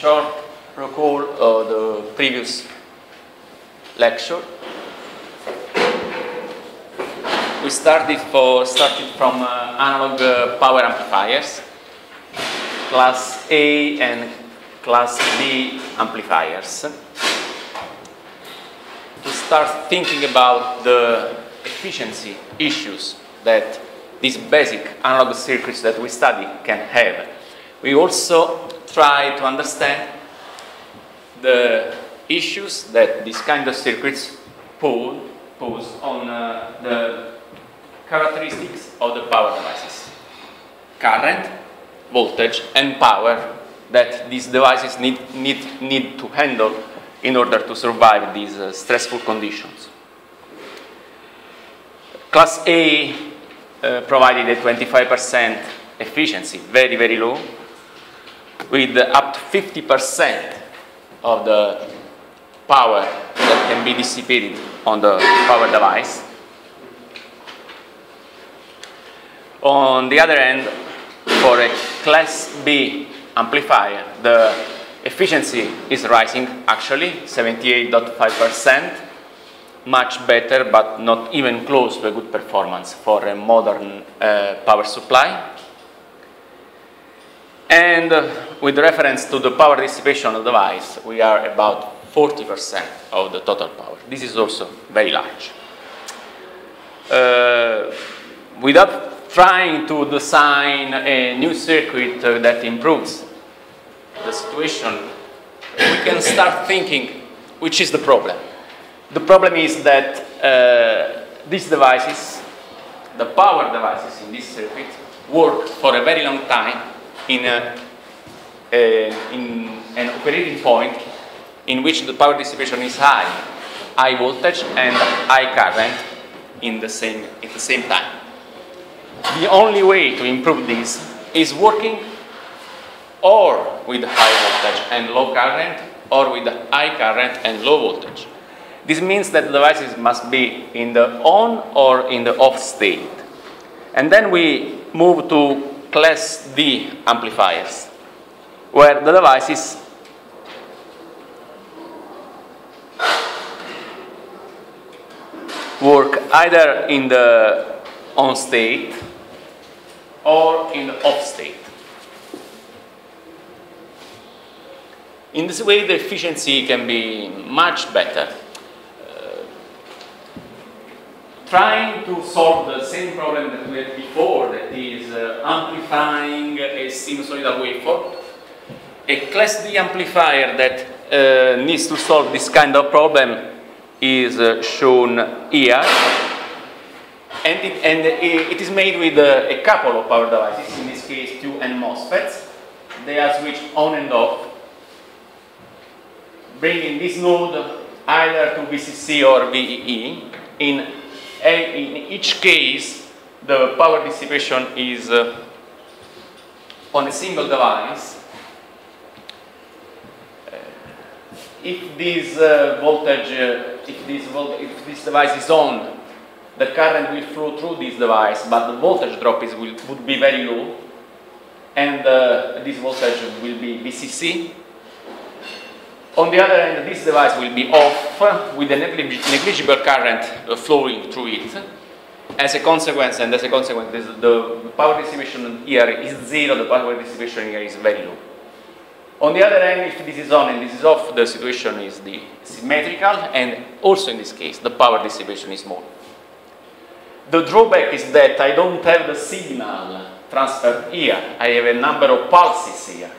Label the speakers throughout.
Speaker 1: short recall of the previous lecture. We started from analog power amplifiers, class A and class B amplifiers, to start thinking about the efficiency issues that these basic analog circuits that we study can have. We also try to understand the issues that these kind of circuits pose on the characteristics of the power devices. Current, voltage, and power that these devices need to handle in order to survive these stressful conditions. Class A provided a 25% efficiency, very, very low, with up to 50% of the power that can be dissipated on the power device. On the other end, for a class B amplifier, the efficiency is rising, actually, 78.5%, much better, but not even close to a good performance for a modern power supply. And with reference to the power dissipation of the device, we are about 40% of the total power. This is also very large. Without trying to design a new circuit that improves the situation, we can start thinking, which is the problem? The problem is that these devices, the power devices in this circuit, work for a very long time in an operating point in which the power dissipation is high voltage and high current at the same time. The only way to improve this is working or with high voltage and low current, or with high current and low voltage. This means that the devices must be in the on or in the off state. And then we move to class D amplifiers, where the devices work either in the on state or in the off state. In this way, the efficiency can be much better. Trying to solve the same problem that we had before, that is amplifying a sinusoidal waveform. A class D amplifier that needs to solve this kind of problem is shown here. And it is made with a couple of power devices, in this case 2 N MOSFETs. They are switched on and off, bringing this node either to VCC or VEE. In each case, the power dissipation is on a single device. If this this device is on, the current will flow through this device, but the voltage drop would be very low, and this voltage will be VCC. On the other hand, this device will be off with a negligible current flowing through it. As a consequence, the power dissipation here is zero, the power dissipation here is very low. On the other hand, if this is on and this is off, the situation is symmetrical, and also in this case, the power dissipation is small. The drawback is that I don't have the signal transferred here. I have a number of pulses here.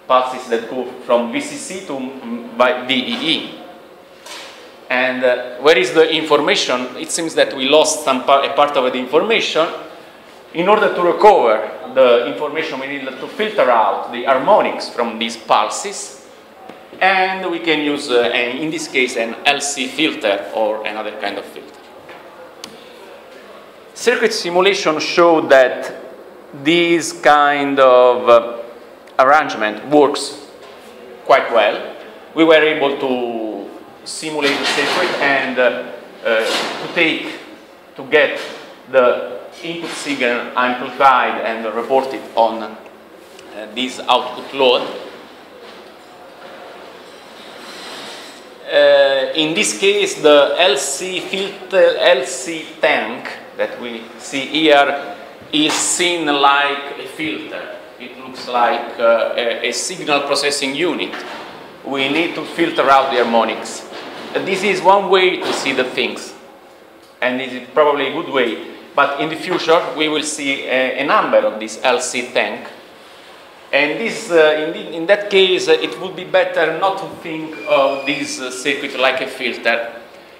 Speaker 1: Pulses that go from VCC to VEE. And where is the information? It seems that we lost a part of the information. In order to recover the information, we need to filter out the harmonics from these pulses. And we can use, in this case, an LC filter or another kind of filter. Circuit simulation showed that this kind of arrangement works quite well. We were able to simulate the circuit and to get the input signal amplified and reported on this output load. in this case, the LC tank that we see here is seen like a filter. It looks like a signal processing unit. We need to filter out the harmonics. This is one way to see the things, and this is probably a good way. But in the future, we will see a number of this LC tank. And this, in that case, it would be better not to think of this circuit like a filter.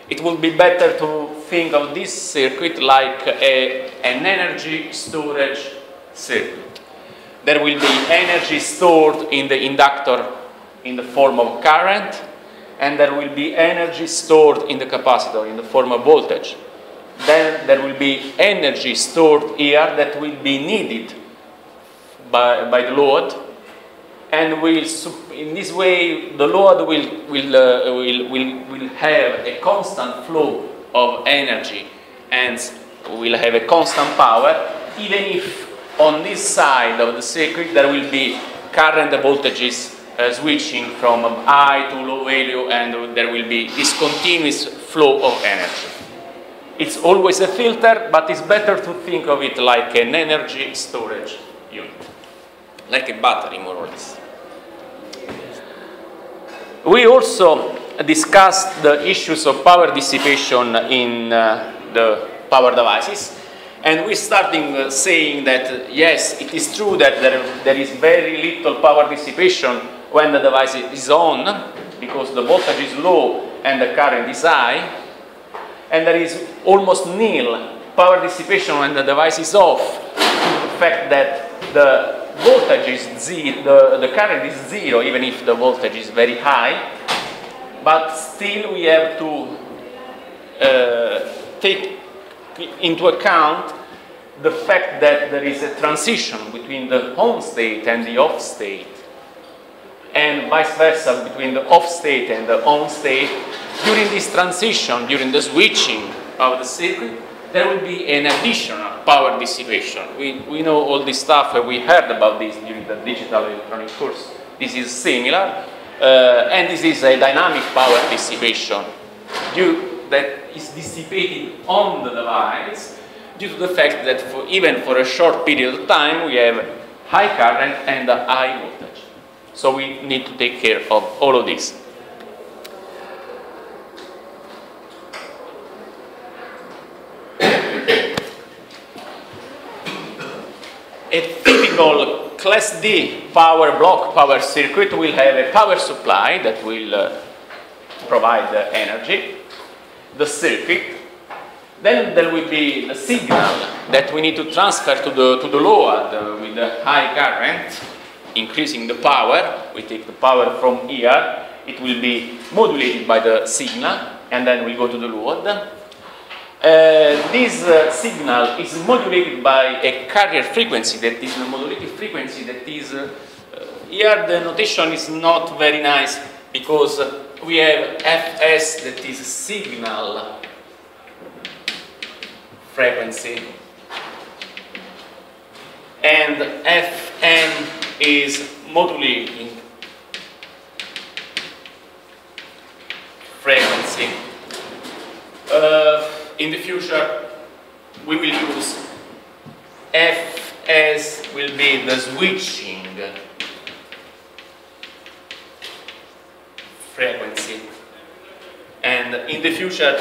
Speaker 1: It would be better to think of this circuit like an energy storage circuit. There will be energy stored in the inductor in the form of current, and there will be energy stored in the capacitor in the form of voltage. Then there will be energy stored here that will be needed by the load, and in this way the load will have a constant flow of energy and will have a constant power, even if on this side of the circuit there will be current voltages switching from high to low value, and there will be this continuous flow of energy. It's always a filter, but it's better to think of it like an energy storage unit, like a battery, more or less. We also discussed the issues of power dissipation in the power devices, and we're starting saying that yes, it is true that there is very little power dissipation when the device is on, because the voltage is low and the current is high, and there is almost nil power dissipation when the device is off, due to the fact that the voltage is zero, the current is zero, even if the voltage is very high. But still we have to take into account the fact that there is a transition between the on state and the off state, and vice versa between the off state and the on state. During this transition, during the switching of the circuit, there will be an additional power dissipation. We know all this stuff, we heard about this during the digital electronic course. This is similar, and this is a dynamic power dissipation that is dissipated on the device due to the fact that even for a short period of time we have high current and a high voltage. So we need to take care of all of this. A typical Class D power block power circuit will have a power supply that will provide the energy, the circuit. Then there will be the signal that we need to transfer to the load with the high current, increasing the power. We take the power from here, it will be modulated by the signal, and then we go to the load. This signal is modulated by a carrier frequency, that is the modulated frequency that is, here the notation is not very nice, because we have Fs, that is signal frequency, and Fn is modulating frequency. In the future, we will use Fs will be the switching frequency, and in the future,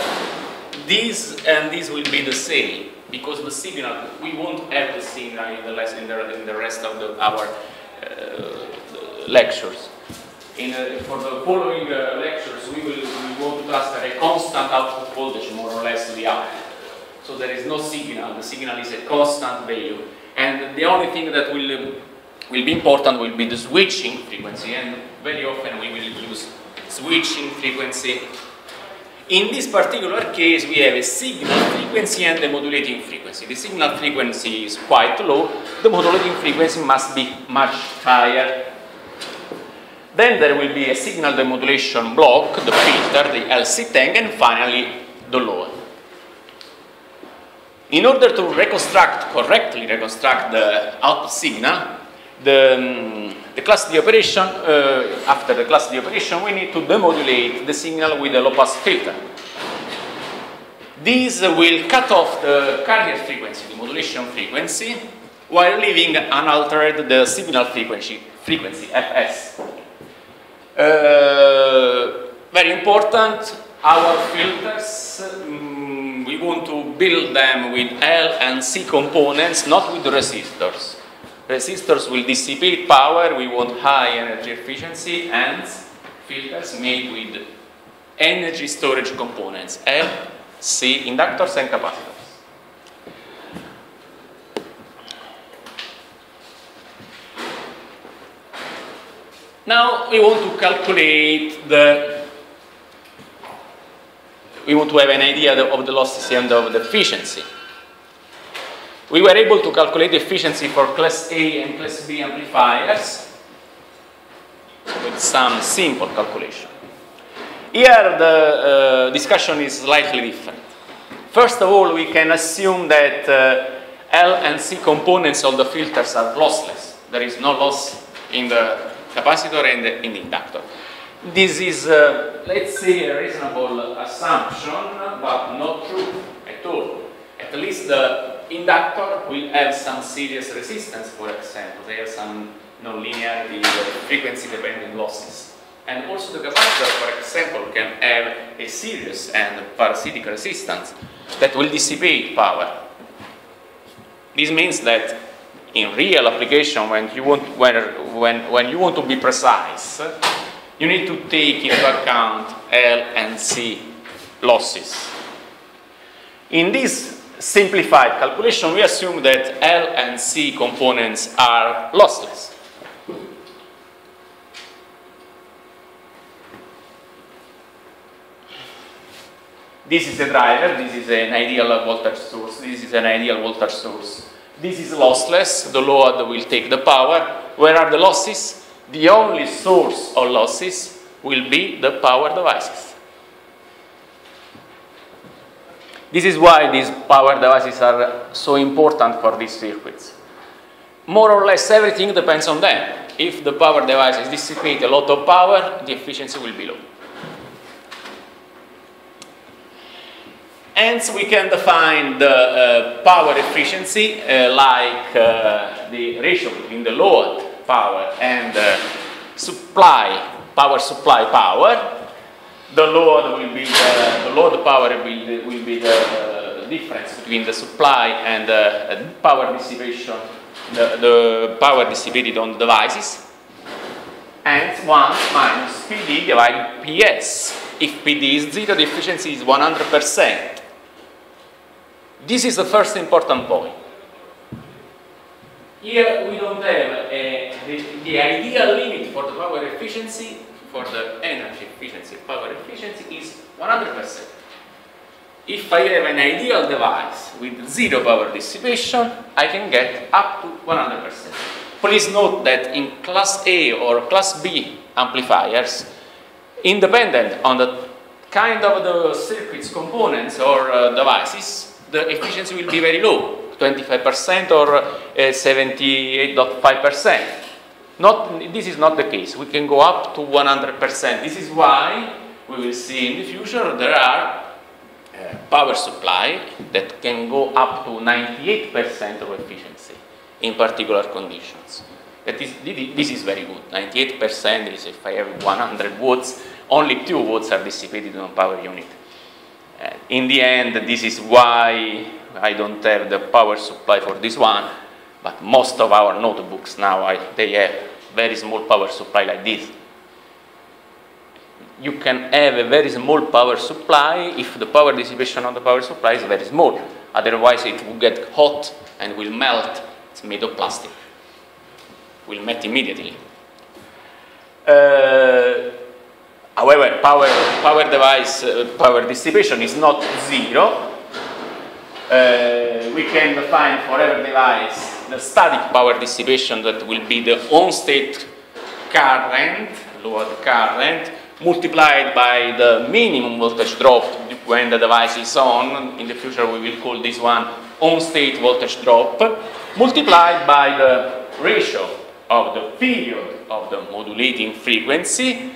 Speaker 1: this and this will be the same, because the signal, we won't have the signal in the rest of our lectures. For the following lectures, we want to transfer a constant output voltage, more or less, to the output. So there is no signal. The signal is a constant value, and the only thing that will be important will be the switching frequency, and very often we will use switching frequency. In this particular case, we have a signal frequency and a modulating frequency. The signal frequency is quite low. The modulating frequency must be much higher. Then there will be a signal demodulation block, the filter, the LC tank, and finally the load. In order to correctly reconstruct the output signal, the the class D operation, after the class D operation, we need to demodulate the signal with a low-pass filter. This will cut off the carrier frequency, the modulation frequency, while leaving unaltered the signal frequency Fs. Very important, our filters, we want to build them with L and C components, not with resistors. Resistors will dissipate power, we want high energy efficiency, and filters made with energy storage components, L, C, inductors and capacitors. Now we want to calculate we want to have an idea of the losses and of the efficiency. We were able to calculate the efficiency for class A and class B amplifiers with some simple calculation. Here the discussion is slightly different. First of all, we can assume that L and C components of the filters are lossless. There is no loss in the capacitor and in the inductor. This is, let's say, a reasonable assumption, but not true at all. At least the inductor will have some series resistance, for example. They have some non-linearity, frequency-dependent losses. And also the capacitor, for example, can have a series and parasitic resistance that will dissipate power. This means that in real application, when you want to be precise, you need to take into account L and C losses. In this simplified calculation, we assume that L and C components are lossless. This is a driver, this is an ideal voltage source, this is an ideal voltage source. This is lossless, the load will take the power. Where are the losses? The only source of losses will be the power devices. This is why these power devices are so important for these circuits. More or less everything depends on them. If the power devices dissipate a lot of power, the efficiency will be low. Hence, we can define the power efficiency like the ratio between the load power and power supply power. The load will be the load power will be the difference between the supply and the power dissipation, the power dissipated on the devices. Hence, 1 minus PD divided PS. If PD is 0, the efficiency is 100%. This is the first important point. Here we don't have the ideal limit for the power efficiency, for the energy efficiency, power efficiency is 100%. If I have an ideal device with 0 power dissipation, I can get up to 100%. Please note that in class A or class B amplifiers, independent on the kind of the circuit's components or devices, the efficiency will be very low, 25% or 78.5%. This is not the case. We can go up to 100%. This is why we will see in the future there are power supply that can go up to 98% of efficiency in particular conditions. This is very good. 98% is if I have 100 watts, only 2 watts are dissipated on power unit. In the end, this is why I don't have the power supply for this one, but most of our notebooks now, they have very small power supply like this. You can have a very small power supply if the power dissipation on the power supply is very small. Otherwise, it will get hot and will melt. It's made of plastic. Will melt immediately. However, power dissipation is not 0. We can define for every device the static power dissipation that will be the on-state current, load current, multiplied by the minimum voltage drop when the device is on. In the future, we will call this one on-state voltage drop, multiplied by the ratio of the period of the modulating frequency,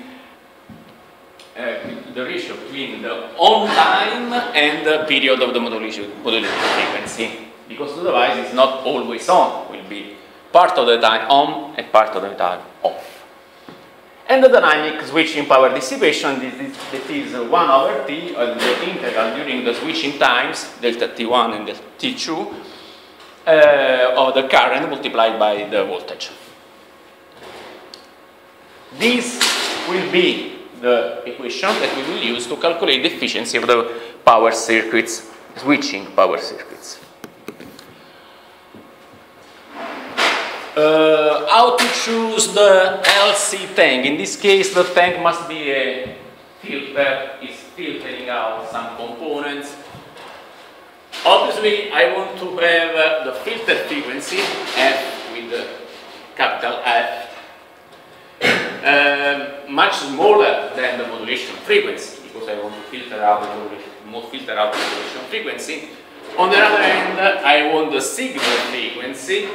Speaker 1: the ratio between the on time and the period of the modulating frequency, because the device is not always on, will be part of the time on and part of the time off. And the dynamic switching power dissipation, that is 1 over T, the integral during the switching times, delta T1 and delta T2, of the current multiplied by the voltage. This will be the equation that we will use to calculate the efficiency of the power circuits, switching power circuits. How to choose the LC tank? In this case, the tank must be a filter, is filtering out some components. Obviously, I want to have the filter frequency, F with the capital F, much smaller than the modulation frequency, because I want to filter out the modulation frequency. On the other hand, I want the signal frequency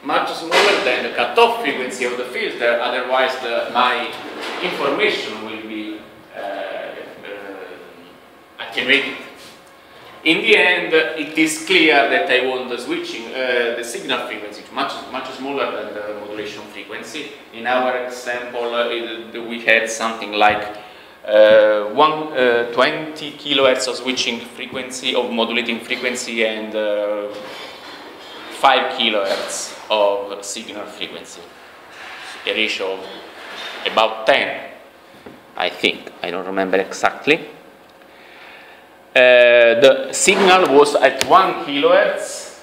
Speaker 1: much smaller than the cutoff frequency of the filter, otherwise my information will be attenuated. In the end, it is clear that I want the switching, the signal frequency much smaller than the modulation frequency. In our example, we had something like 20 kilohertz of switching frequency, of modulating frequency, and 5 kilohertz of signal frequency. A ratio of about 10, I think. I don't remember exactly. The signal was at 1 kilohertz,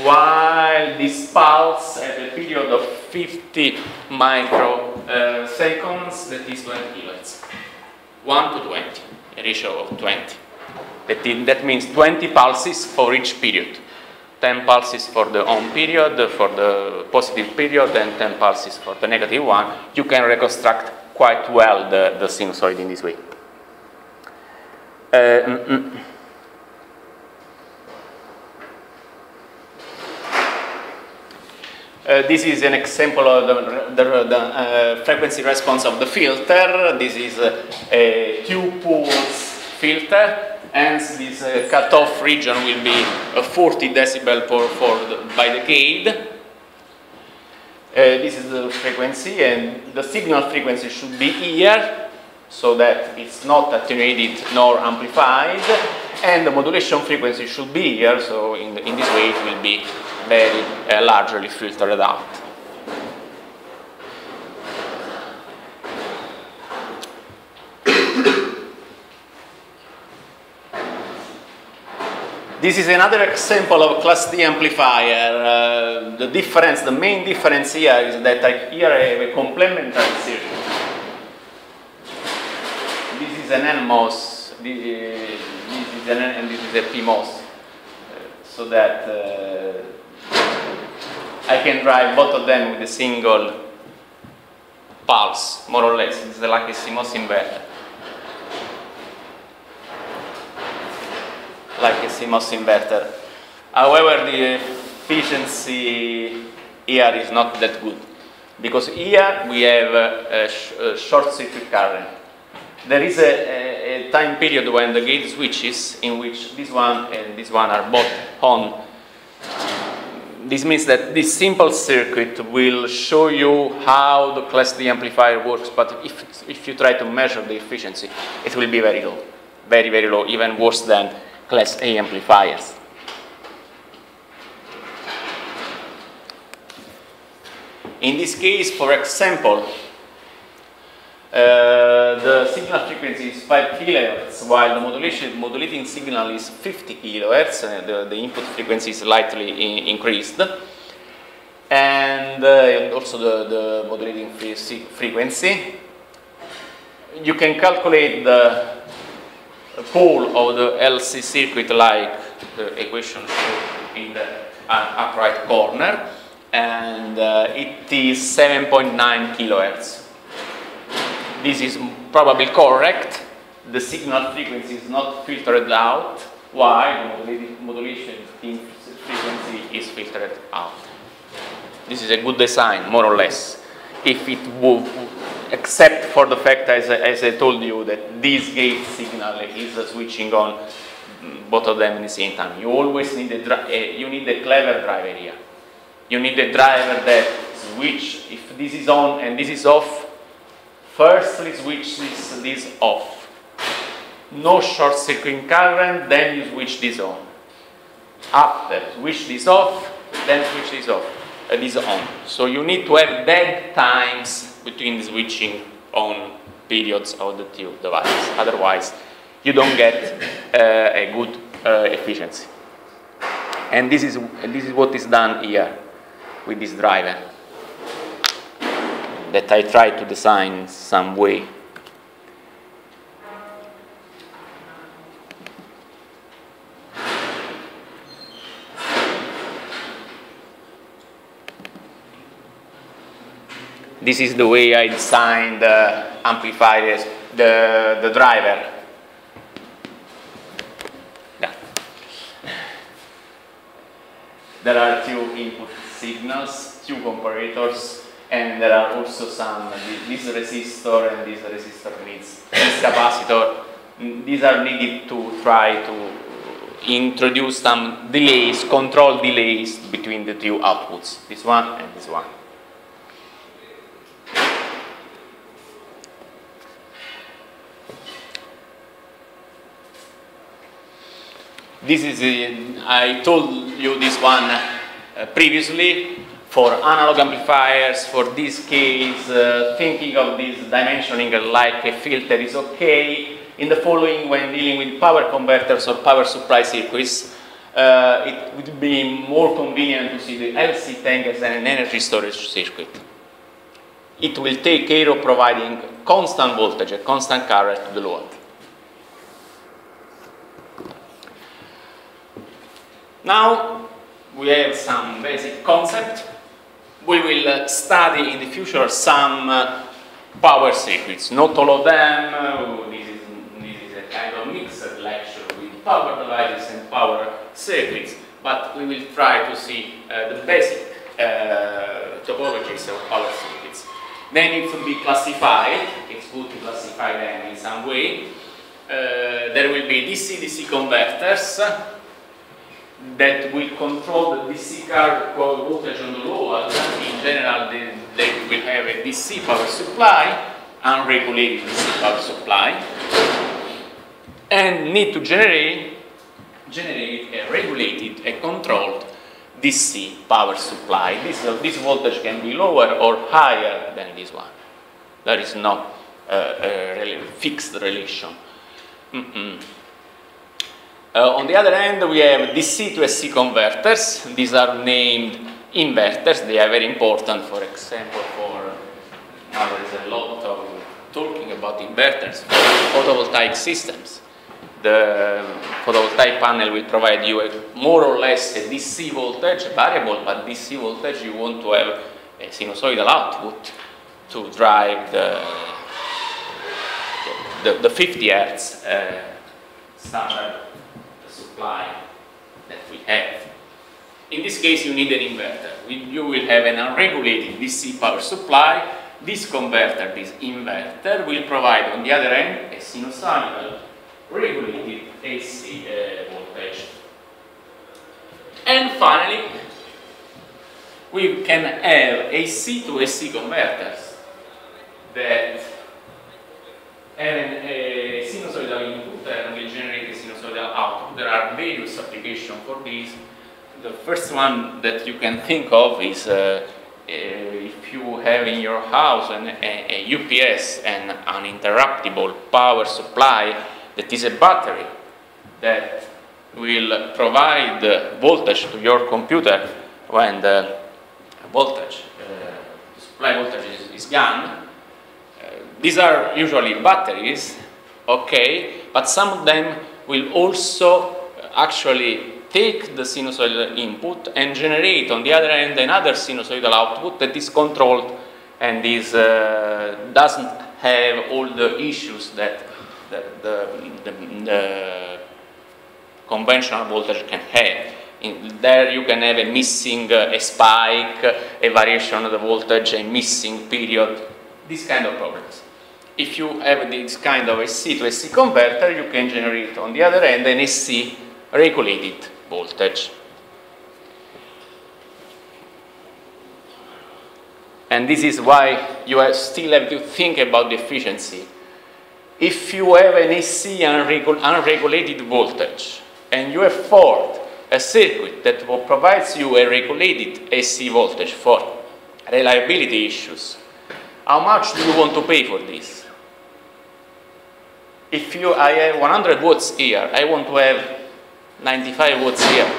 Speaker 1: while this pulse at a period of 50 microseconds, that is 20 kilohertz. 1 to 20, a ratio of 20. That means 20 pulses for each period. 10 pulses for the on period, for the positive period, and 10 pulses for the negative one. You can reconstruct quite well the sinusoid in this way. This is an example of the frequency response of the filter. This is a 2-pulse filter. Hence, this cutoff region will be 40 decibel by decade. This is the frequency, and the signal frequency should be here, so that it's not attenuated nor amplified, and the modulation frequency should be here, so in this way it will be very largely filtered out. This is another example of Class D amplifier. The main difference here is that here I have a complementary circuit. This is an NMOS, and this is a PMOS, so that I can drive both of them with a single pulse, more or less. It's like a CMOS inverter. Like a CMOS inverter. However, the efficiency here is not that good, because here we have a short circuit current. There is a time period when the gate switches, in which this one and this one are both on. This means that this simple circuit will show you how the Class D amplifier works, but if you try to measure the efficiency, it will be very low, very, very low, even worse than Class A amplifiers. In this case, for example, the signal frequency is 5 kilohertz, while the modulating signal is 50 kilohertz. The input frequency is slightly increased, and also the modulating frequency. You can calculate the pole of the LC circuit like the equation shown in the upright corner, and it is 7.9 kilohertz. This is probably correct. The signal frequency is not filtered out, while the modulation frequency is filtered out. This is a good design, more or less. If it would, except for the fact, as I told you, that this gate signal is switching on both of them at the same time. You always need a clever driver here. You need a driver that switch, if this is on and this is off, firstly switch this off. No short circuit current, then you switch this on. After, switch this off, then switch this off. This on. So you need to have dead times between the switching on periods of the two devices. Otherwise, you don't get a good efficiency. And this is what is done here with this driver that I try to design in some way. This is the way I designed the amplifiers, the driver. Yeah. There are two input signals, two comparators, and there are also some, this resistor and this resistor needs this capacitor. These are needed to try to introduce some delays, control delays between the two outputs, this one and this one. This is, I told you this one previously, for analog amplifiers, for this case, thinking of this dimensioning like a filter is okay. In the following, when dealing with power converters or power supply circuits, it would be more convenient to see the LC tank as an energy storage circuit. It will take care of providing constant voltage, a constant current to the load. Now we have some basic concept. We will study in the future some power circuits. Not all of them. This is a kind of mixed lecture with power devices and power circuits. But we will try to see the basic topologies of power circuits. They need to be classified. It's good to classify them in some way. There will be DC-DC converters that will control the DC current voltage on the load. In general, they will have a DC power supply, unregulated DC power supply, and need to generate a regulated, a controlled DC power supply. This voltage can be lower or higher than this one. There is not a fixed relation. On the other hand, we have DC to AC converters. These are named inverters. They are very important, for example, now there is a lot of talking about inverters for photovoltaic systems. The photovoltaic panel will provide you more or less a DC voltage, variable, but DC voltage you want to have a sinusoidal output to drive the 50 Hertz standard supply that we have. In this case, you need an inverter. You will have an unregulated DC power supply. This converter, this inverter, will provide on the other end a sinusoidal regulated AC voltage. And finally, we can have AC to AC converters that have a sinusoidal input and will generate a sinusoidal output. There are various applications for this. The first one that you can think of is if you have in your house a UPS and uninterruptible power supply that is a battery that will provide voltage to your computer when the voltage, supply voltage is gone. These are usually batteries, okay, but some of them will also actually take the sinusoidal input and generate on the other end another sinusoidal output that is controlled and is, doesn't have all the issues that the conventional voltage can have. There you can have a missing a spike, a variation of the voltage, a missing period, these kind of problems. If you have this kind of AC to AC converter, you can generate on the other end an AC regulated voltage. And this is why you still have to think about the efficiency. If you have an AC unregulated voltage and you afford a circuit that provides you a regulated AC voltage for reliability issues, how much do you want to pay for this? If I have 100 watts here, I want to have 95 watts here.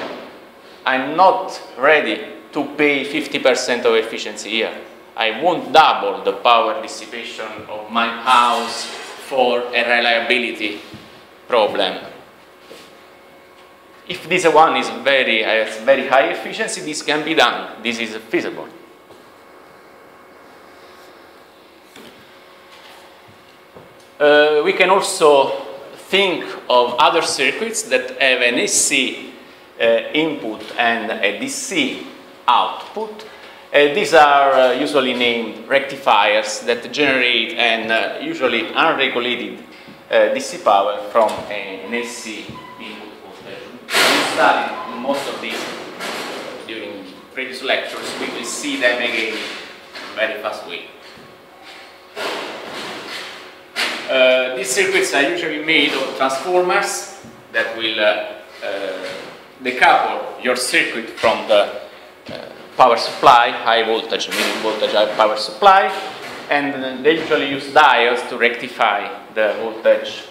Speaker 1: I'm not ready to pay 50% of efficiency here. I won't double the power dissipation of my house for a reliability problem. If this one has very high efficiency, this can be done. This is feasible. We can also think of other circuits that have an AC input and a DC output. These are usually named rectifiers that generate an usually unregulated DC power from an AC input voltage. We studied most of these during previous lectures. We will see them again in a very fast way. These circuits are usually made of transformers that will decouple your circuit from the power supply, high voltage, medium voltage, high power supply, and they usually use diodes to rectify the voltage.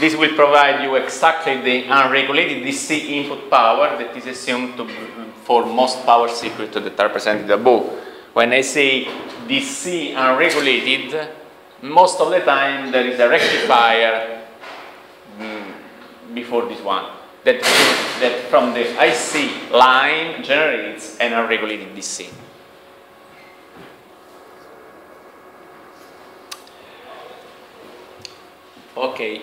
Speaker 1: This will provide you exactly the unregulated DC input power that is assumed to be for most power circuits that are presented above. When I say DC unregulated, most of the time there is a rectifier before this one that from the IC line generates an unregulated DC. Okay,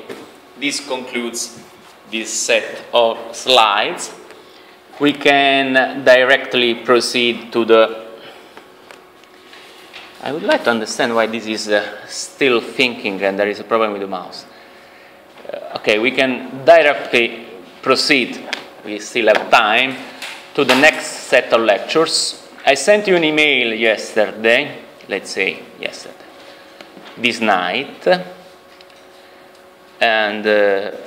Speaker 1: this concludes this set of slides. We can directly proceed to the I would like to understand why this is still thinking and there is a problem with the mouse. Okay, we can directly proceed, we still have time, to the next set of lectures. I sent you an email yesterday, let's say yesterday, this night, and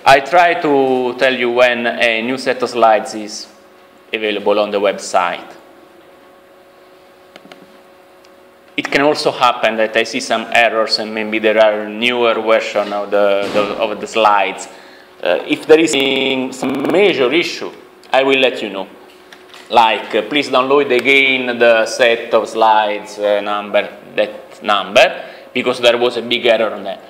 Speaker 1: I try to tell you when a new set of slides is available on the website. It can also happen that I see some errors and maybe there are newer versions of the slides. If there is some major issue, I will let you know. Like, please download again the set of slides that number, because there was a big error on that.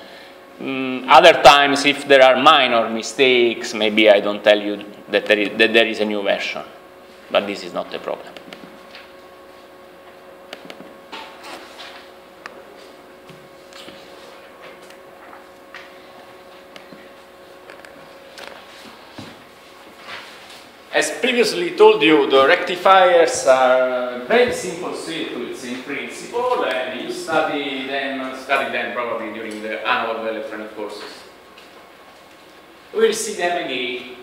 Speaker 1: Other times, if there are minor mistakes, maybe I don't tell you that there is a new version. But this is not a problem. As previously told you, the rectifiers are very simple circuits in principle, and you study them probably during the annual electronic courses. We'll see them again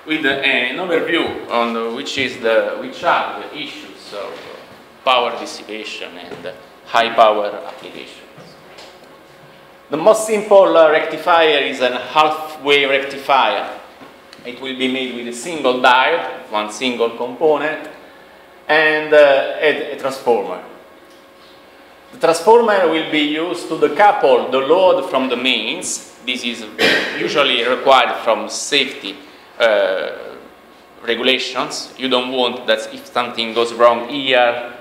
Speaker 1: with an overview on which are the issues of power dissipation and high power applications. The most simple rectifier is a half-wave rectifier. It will be made with a single diode, one single component, and a transformer. The transformer will be used to decouple the load from the mains. This is usually required from safety regulations. You don't want that if something goes wrong here,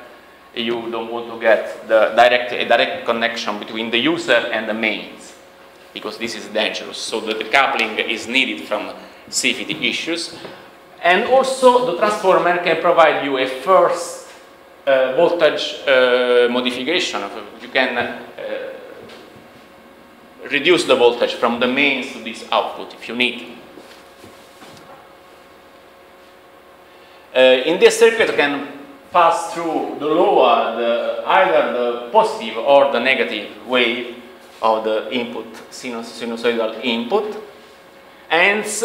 Speaker 1: you don't want to get a direct connection between the user and the mains, because this is dangerous. So the decoupling is needed from safety issues. And also the transformer can provide you a first voltage modification. You can reduce the voltage from the mains to this output if you need. In this circuit you can pass through the lower, either the positive or the negative wave of the input, sinusoidal input. Hence,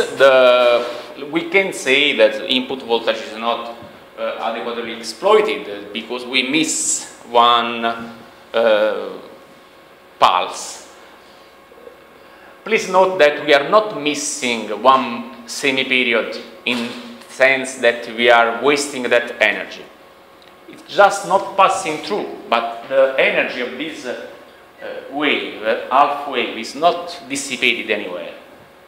Speaker 1: we can say that the input voltage is not adequately exploited because we miss one pulse. Please note that we are not missing one semi-period in sense that we are wasting that energy. It's just not passing through, but the energy of this wave, half wave, is not dissipated anywhere.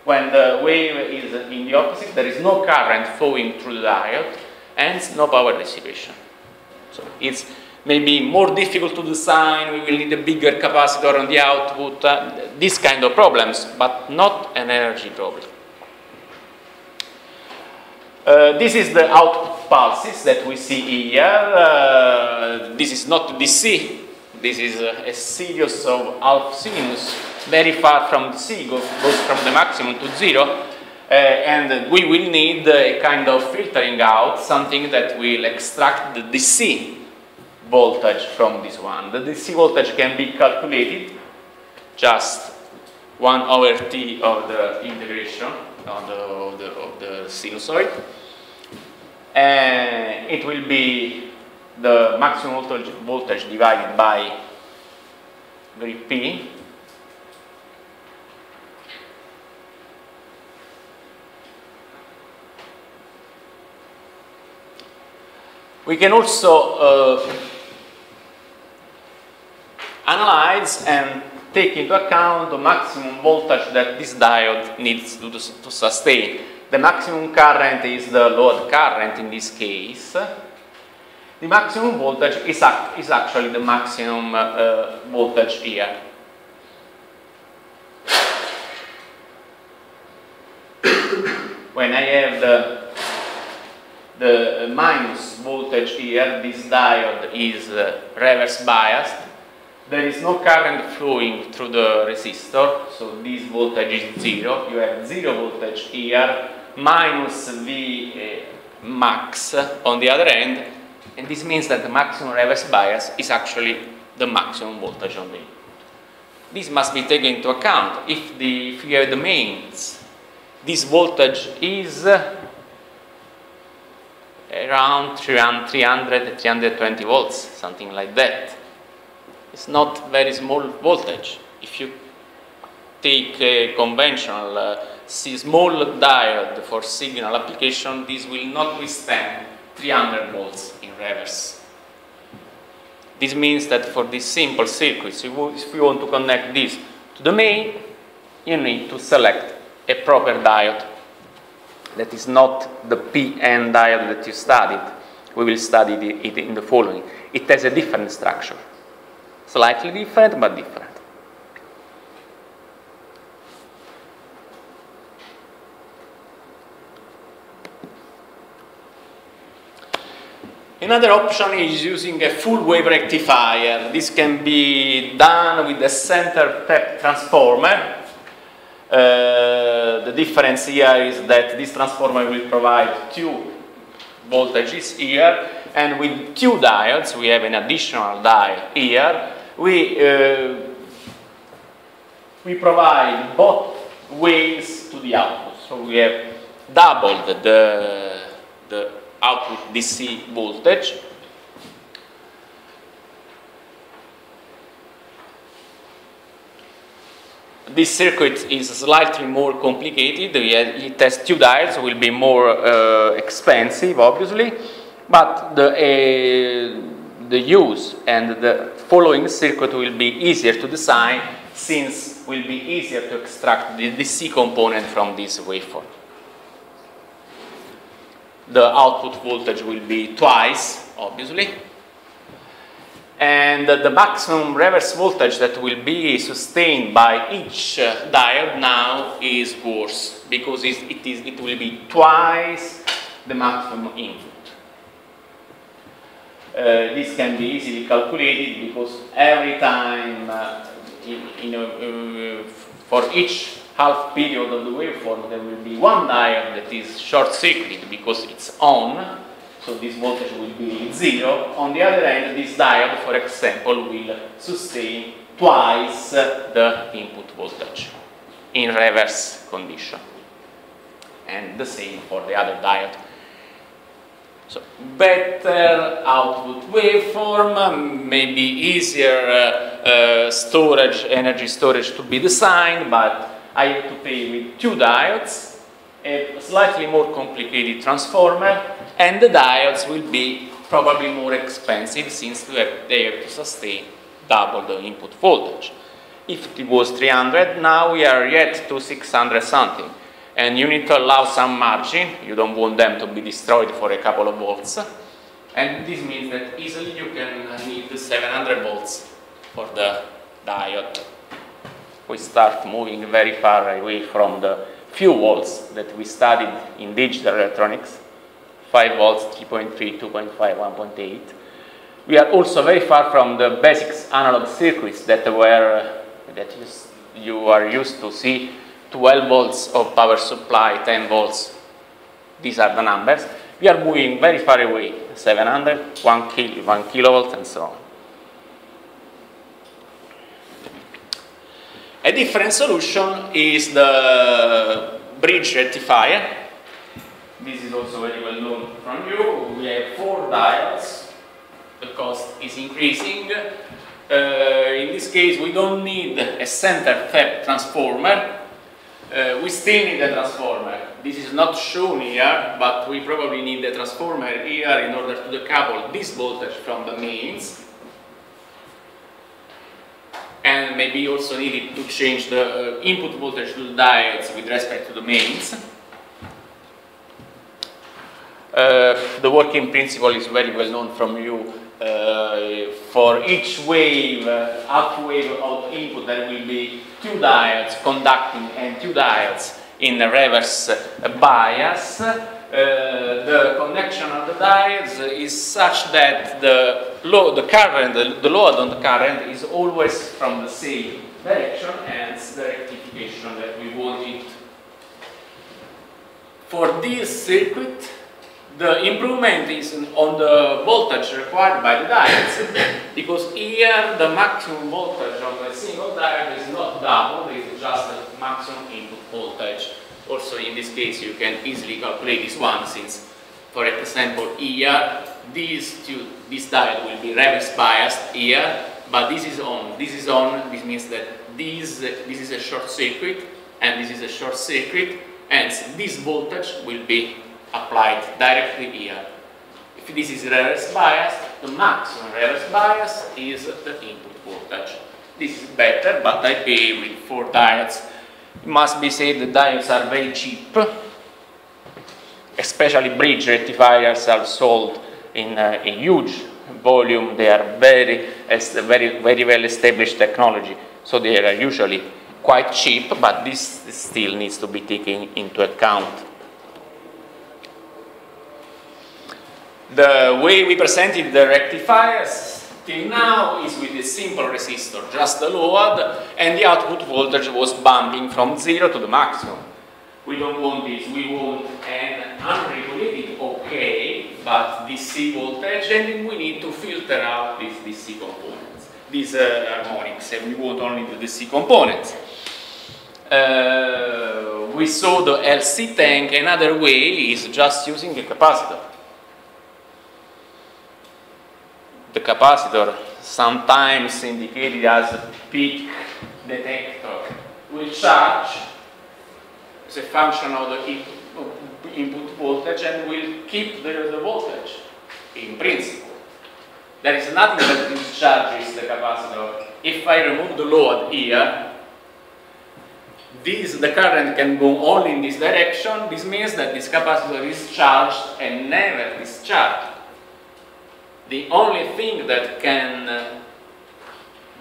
Speaker 1: When the wave is in the opposite, there is no current flowing through the diode, hence no power dissipation. So it's maybe more difficult to design, we will need a bigger capacitor on the output, these kind of problems, but not an energy problem. This is the output pulses that we see here. This is not DC, this is a series of half sinus, very far from DC, goes from the maximum to 0, and we will need a kind of filtering out, something that will extract the DC voltage from this one. The DC voltage can be calculated, just 1 over T of the integration of the sinusoid, and it will be the maximum voltage divided by P. We can also analyze and take into account the maximum voltage that this diode needs to sustain. The maximum current is the load current in this case. The maximum voltage is actually the maximum voltage here. When I have the minus voltage here, this diode is reverse biased. There is no current flowing through the resistor, so this voltage is 0. You have 0 voltage here, minus V max on the other end, and this means that the maximum reverse bias is actually the maximum voltage on the input. This must be taken into account. If you have the mains, this voltage is around 320 volts, something like that. It's not very small voltage. If you take a conventional small diode for signal application, this will not withstand 300 volts in reverse. This means that for these simple circuits, if you want to connect this to the main, you need to select a proper diode that is not the PN diode that you studied. We will study it in the following. It has a different structure. Slightly different, but different. Another option is using a full wave rectifier. This can be done with a center tap transformer. The difference here is that this transformer will provide 2 voltages here, and with 2 diodes, we have an additional diode here. We provide both waves to the output, so we have doubled the output DC voltage. This circuit is slightly more complicated. It has 2 diodes, will be more expensive, obviously, but the use and the following circuit will be easier to design, since it will be easier to extract the DC component from this waveform. The output voltage will be twice, obviously, and the maximum reverse voltage that will be sustained by each diode now is worse, because it will be twice the maximum input. This can be easily calculated, because every time for each half period of the waveform, there will be one diode that is short-circuited because it's on, so this voltage will be 0. On the other hand, this diode, for example, will sustain twice the input voltage in reverse condition. And the same for the other diode. So better output waveform, maybe easier storage, energy storage to be designed, but I have to pay with 2 diodes, a slightly more complicated transformer, and the diodes will be probably more expensive since they have to sustain double the input voltage. If it was 300, now we are yet to 600 something. And you need to allow some margin. You don't want them to be destroyed for a couple of volts. And this means that easily you can need 700 volts for the diode. We start moving very far away from the few volts that we studied in digital electronics. 5 volts, 3.3, 2.5, 1.8. We are also very far from the basics analog circuits that you are used to see. 12 volts of power supply, 10 volts. These are the numbers. We are moving very far away, 700, 1 kilovolt, and so on. A different solution is the bridge rectifier. This is also very well known from you. We have 4 diodes. The cost is increasing. In this case, we don't need a center fab transformer. We still need a transformer. This is not shown here, but we probably need a transformer here in order to decouple this voltage from the mains. And maybe also needed to change the input voltage to the diodes with respect to the mains. The working principle is very well known from you. For each wave, half wave of input, there will be 2 diodes conducting and 2 diodes in the reverse bias. The connection of the diodes is such that the load on the current is always from the same direction, hence the rectification that we wanted. For this circuit, the improvement is on the voltage required by the diodes, because here the maximum voltage of a single diode is not doubled, it is just the maximum input voltage. Also in this case you can easily calculate this one, since for example here this diode will be reverse biased here, but this is on. This means that this is a short circuit and this is a short circuit, hence this voltage will be applied directly here. If this is reverse bias, the maximum reverse bias is the input voltage. This is better, but I pay with 4 diodes. It must be said the diodes are very cheap, especially bridge rectifiers are sold in a huge volume. They are very well established technology, so they are usually quite cheap, but this still needs to be taken into account. The way we presented the rectifiers till now is with a simple resistor, just the load, and the output voltage was bumping from 0 to the maximum. We don't want this, we want an unregulated OK, but DC voltage, and we need to filter out these DC components, these harmonics, and we want only the DC components. We saw the LC tank. Another way is just using a capacitor. The capacitor, sometimes indicated as a peak detector, will charge as a function of the input voltage and will keep the voltage in principle. There is nothing that discharges the capacitor. If I remove the load here, the current can go only in this direction. This means that this capacitor is charged and never discharged. The only thing that can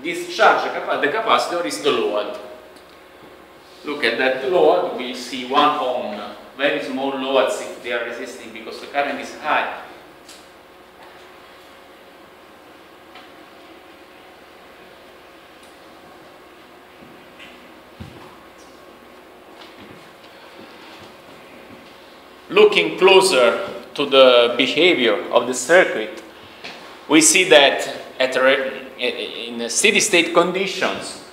Speaker 1: discharge the capacitor is the load. Look at that load, we see 1 ohm. Very small loads if they are resisting because the current is high. looking closer to the behavior of the circuit, we see that in steady state conditions,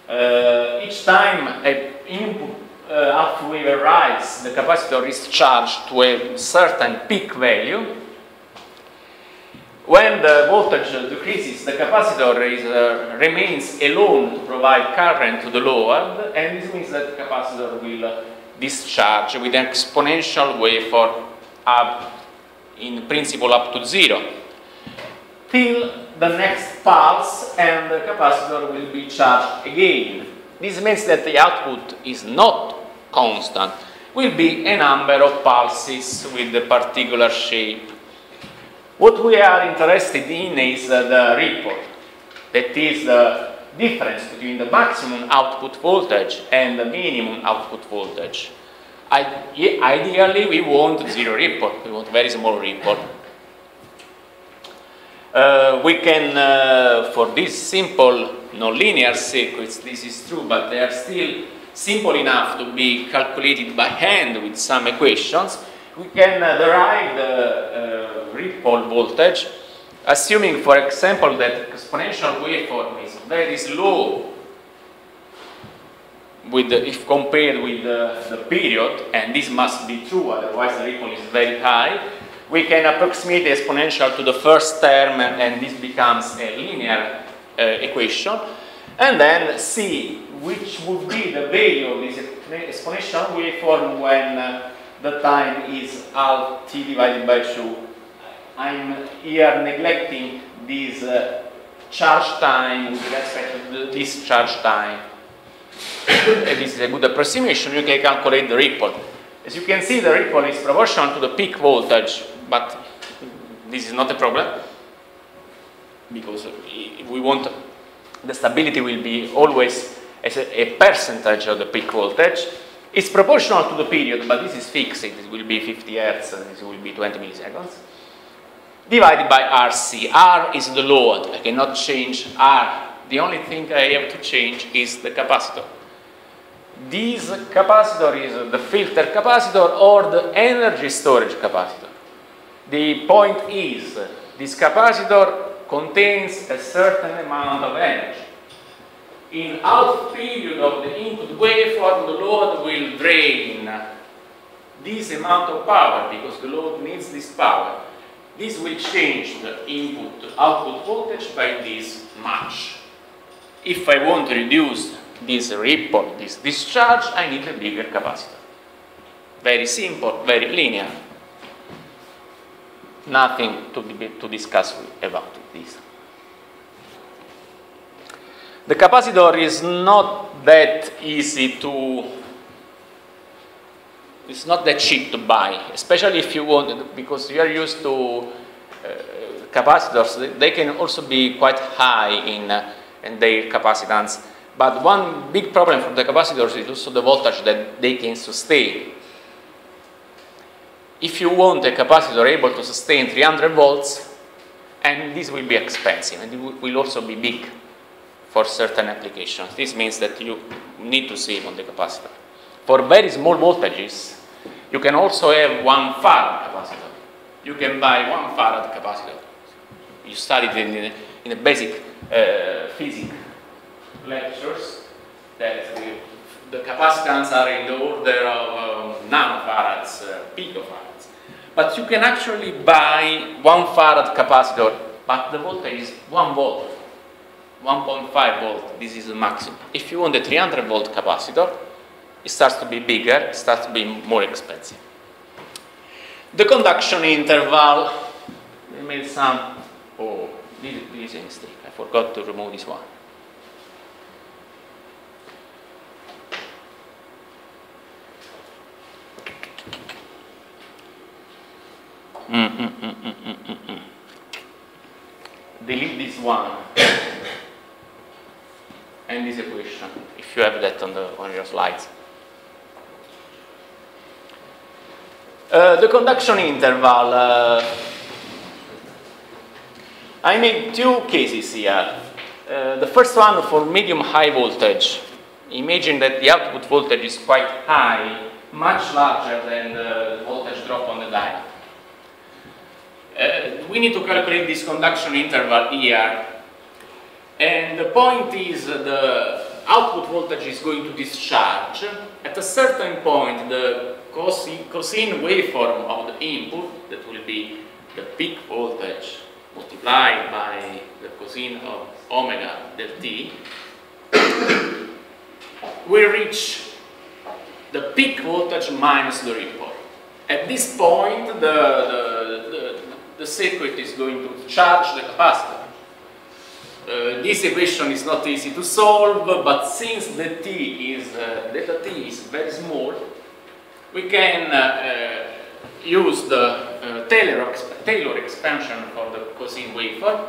Speaker 1: each time an input half wave arrives, the capacitor is charged to a certain peak value. When the voltage decreases, the capacitor remains alone to provide current to the load, and this means that the capacitor will discharge with an exponential waveform up, in principle, up to 0, till the next pulse, and the capacitor will be charged again. This means that the output is not constant, will be a number of pulses with a particular shape. What we are interested in is the ripple, that is the difference between the maximum output voltage and the minimum output voltage. Ideally, we want zero ripple, we want very small ripple. We can, for these simple nonlinear circuits, this is true, but they are still simple enough to be calculated by hand with some equations. We can derive the ripple voltage, assuming, for example, that exponential waveform is very slow if compared with the period, and this must be true, otherwise the ripple is very high. We can approximate the exponential to the first term, and this becomes a linear equation, and then see which would be the value of this exponential waveform when the time is half t divided by 2. I'm here neglecting this charge time with respect to the discharge time. This is a good approximation. You can calculate the ripple. As you can see, the ripple is proportional to the peak voltage, but this is not a problem, because if we want, the stability will be always as a percentage of the peak voltage. It's proportional to the period, but this is fixed. It will be 50 Hertz, and this will be 20 milliseconds. Divided by RC. R is the load. I cannot change R. The only thing I have to change is the capacitor. This capacitor is the filter capacitor or the energy storage capacitor. The point is, this capacitor contains a certain amount of energy. In half period of the input waveform, the load will drain this amount of power, because the load needs this power. This will change the input to output voltage by this much. If I want to reduce this ripple, this discharge, I need a bigger capacitor. Very simple, very linear. Nothing to discuss about this. The capacitor is not that easy to, it's not that cheap to buy, especially if you want, because you are used to capacitors. They can also be quite high in their capacitance. But one big problem for the capacitors is also the voltage that they can sustain. If you want a capacitor able to sustain 300 volts, and this will be expensive, and it will also be big for certain applications. This means that you need to save on the capacitor. For very small voltages, you can also have 1 farad capacitor. You can buy 1 farad capacitor. You studied in the basic physics lectures that the capacitance are in the order of nanofarads, picofarads. But you can actually buy 1 farad capacitor, but the voltage is 1 volt. 1.5 volt, this is the maximum. If you want a 300 volt capacitor, it starts to be bigger, it starts to be more expensive. The conduction interval, we made some, oh, this is a mistake, I forgot to remove this one. Delete this one. And this equation, if you have that on your slides. The conduction interval. I made 2 cases here. The first one for medium-high voltage. Imagine that the output voltage is quite high, much larger than the diode. We need to calculate this conduction interval here, and the point is the output voltage is going to discharge. At a certain point, the cosine waveform of the input, that will be the peak voltage multiplied by the cosine of omega del t, will reach the peak voltage minus the ripple. At this point, the circuit is going to charge the capacitor. This equation is not easy to solve, but since delta t is very small, we can use the Taylor expansion for the cosine waveform,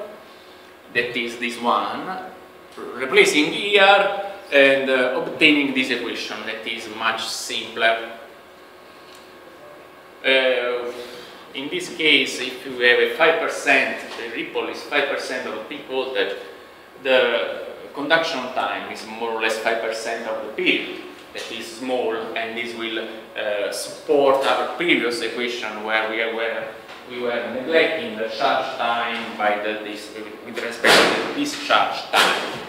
Speaker 1: that is this one, replacing here and obtaining this equation that is much simpler. In this case, if you have a 5%, the ripple is 5% of the peak voltage, the conduction time is more or less 5% of the period. That is small, and this will support our previous equation where we were neglecting the charge time with respect to the discharge time.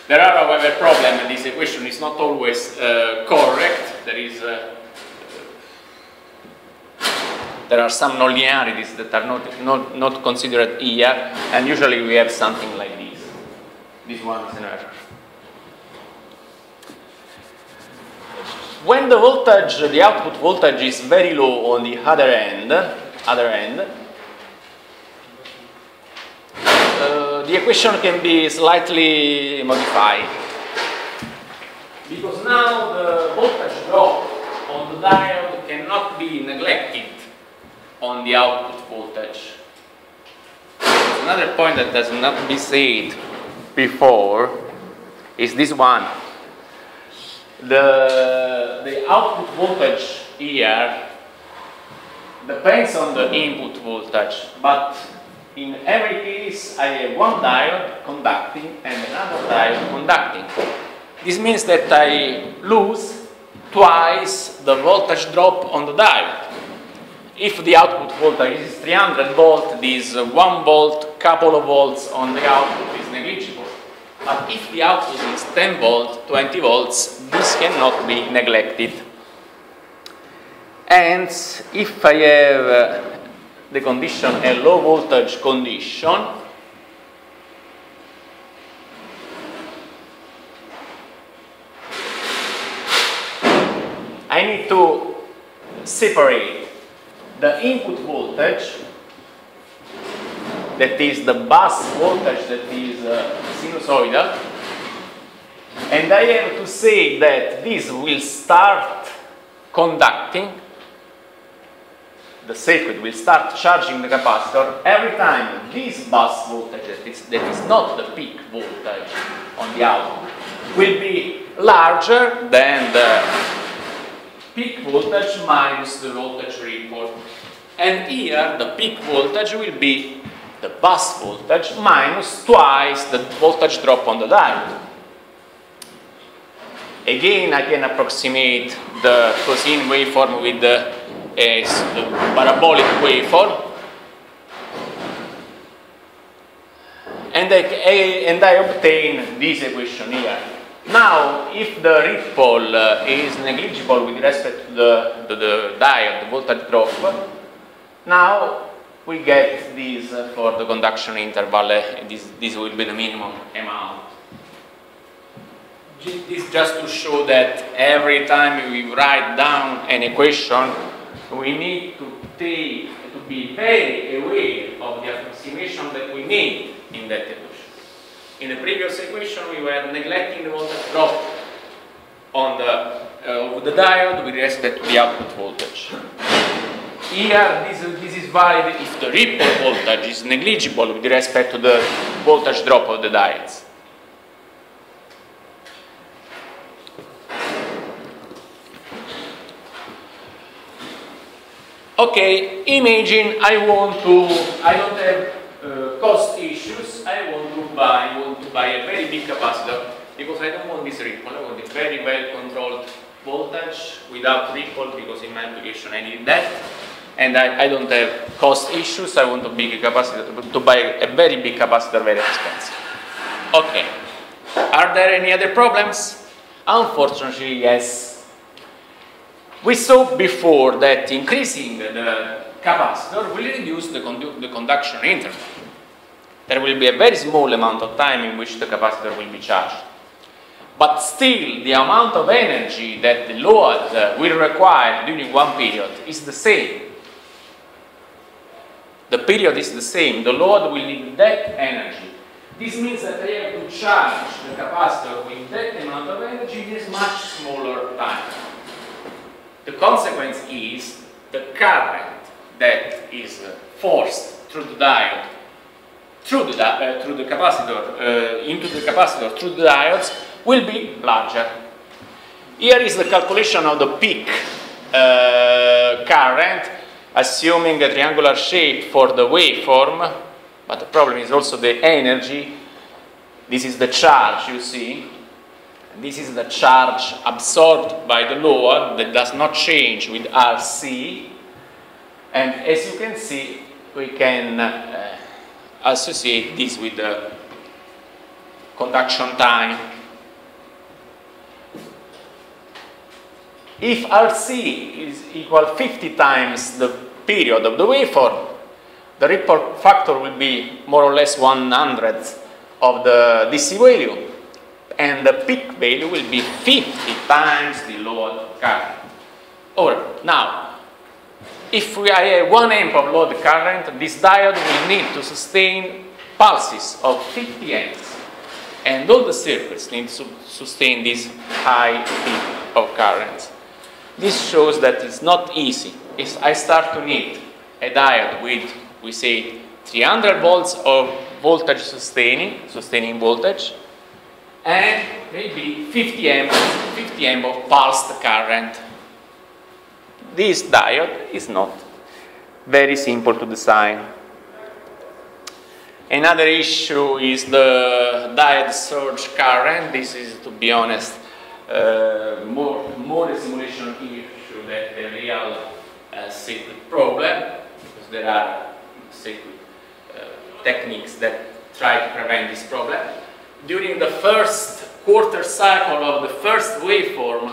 Speaker 1: There are, however, problems, and this equation is not always correct. There are some nonlinearities that are not considered here, and usually we have something like this. This one is an error. When the voltage, the output voltage is very low on the other end, the equation can be slightly modified, because now the voltage drop on the diode cannot be neglected on the output voltage. Another point that has not been said before is this one. The output voltage here depends on the input voltage, but in every case I have one diode conducting and another diode conducting. This means that I lose twice the voltage drop on the diode. If the output voltage is 300 volt, this 1 volt, couple of volts on the output is negligible. But if the output is 10 volt, 20 volts, this cannot be neglected. And if I have the condition, a low voltage condition, I need to separate the input voltage, that is the bus voltage, that is sinusoidal, and I have to say that this will start conducting, the circuit will start charging the capacitor every time this bus voltage, that is not the peak voltage on the output, will be larger than the peak voltage minus the voltage ripple. And here the peak voltage will be the bus voltage minus twice the voltage drop on the diode. Again, I can approximate the cosine waveform with the parabolic waveform, and I obtain this equation here. Now, if the ripple is negligible with respect to the diode, the voltage drop, now we get this for the conduction interval. This will be the minimum amount. This just to show that every time we write down an equation, we need to be very aware of the approximation that we need in that equation. In the previous equation, we were neglecting the voltage drop on the diode with respect to the output voltage. Here, this is valid if the ripple voltage is negligible with respect to the voltage drop of the diodes. Okay, imagine I don't have cost issues. I want to buy a very big capacitor because I don't want this ripple. I want a very well controlled voltage without ripple, because in my application I need that, and I don't have cost issues. I want to big capacitor, to buy a very big capacitor, very expensive. Okay, are there any other problems? Unfortunately, yes. We saw before that increasing the capacitor will reduce the conduction interval. There will be a very small amount of time in which the capacitor will be charged. But still, the amount of energy that the load will require during one period is the same. The period is the same. The load will need that energy. This means that I have to charge the capacitor with that amount of energy in a much smaller time. The consequence is the current that is forced through the diode, through the capacitor, into the capacitor through the diodes will be larger. Here is the calculation of the peak current, assuming a triangular shape for the waveform, but the problem is also the energy. This is the charge, you see. This is the charge absorbed by the load that does not change with RC. And as you can see, we can associate this with the conduction time. If RC is equal 50 times the period of the waveform, the ripple factor will be more or less 1/100th of the DC value, and the peak value will be 50 times the load current. Or now, if I have 1 amp of load current, this diode will need to sustain pulses of 50 amps, and all the circuits need to sustain this high peak of current. This shows that it's not easy. If I start to need a diode with, we say, 300 volts of voltage sustaining voltage, and maybe 50 amp of pulsed current. This diode is not very simple to design. Another issue is the diode surge current. This is, to be honest, more a simulation issue than a real circuit problem, because there are circuit techniques that try to prevent this problem. During the first quarter cycle of the first waveform,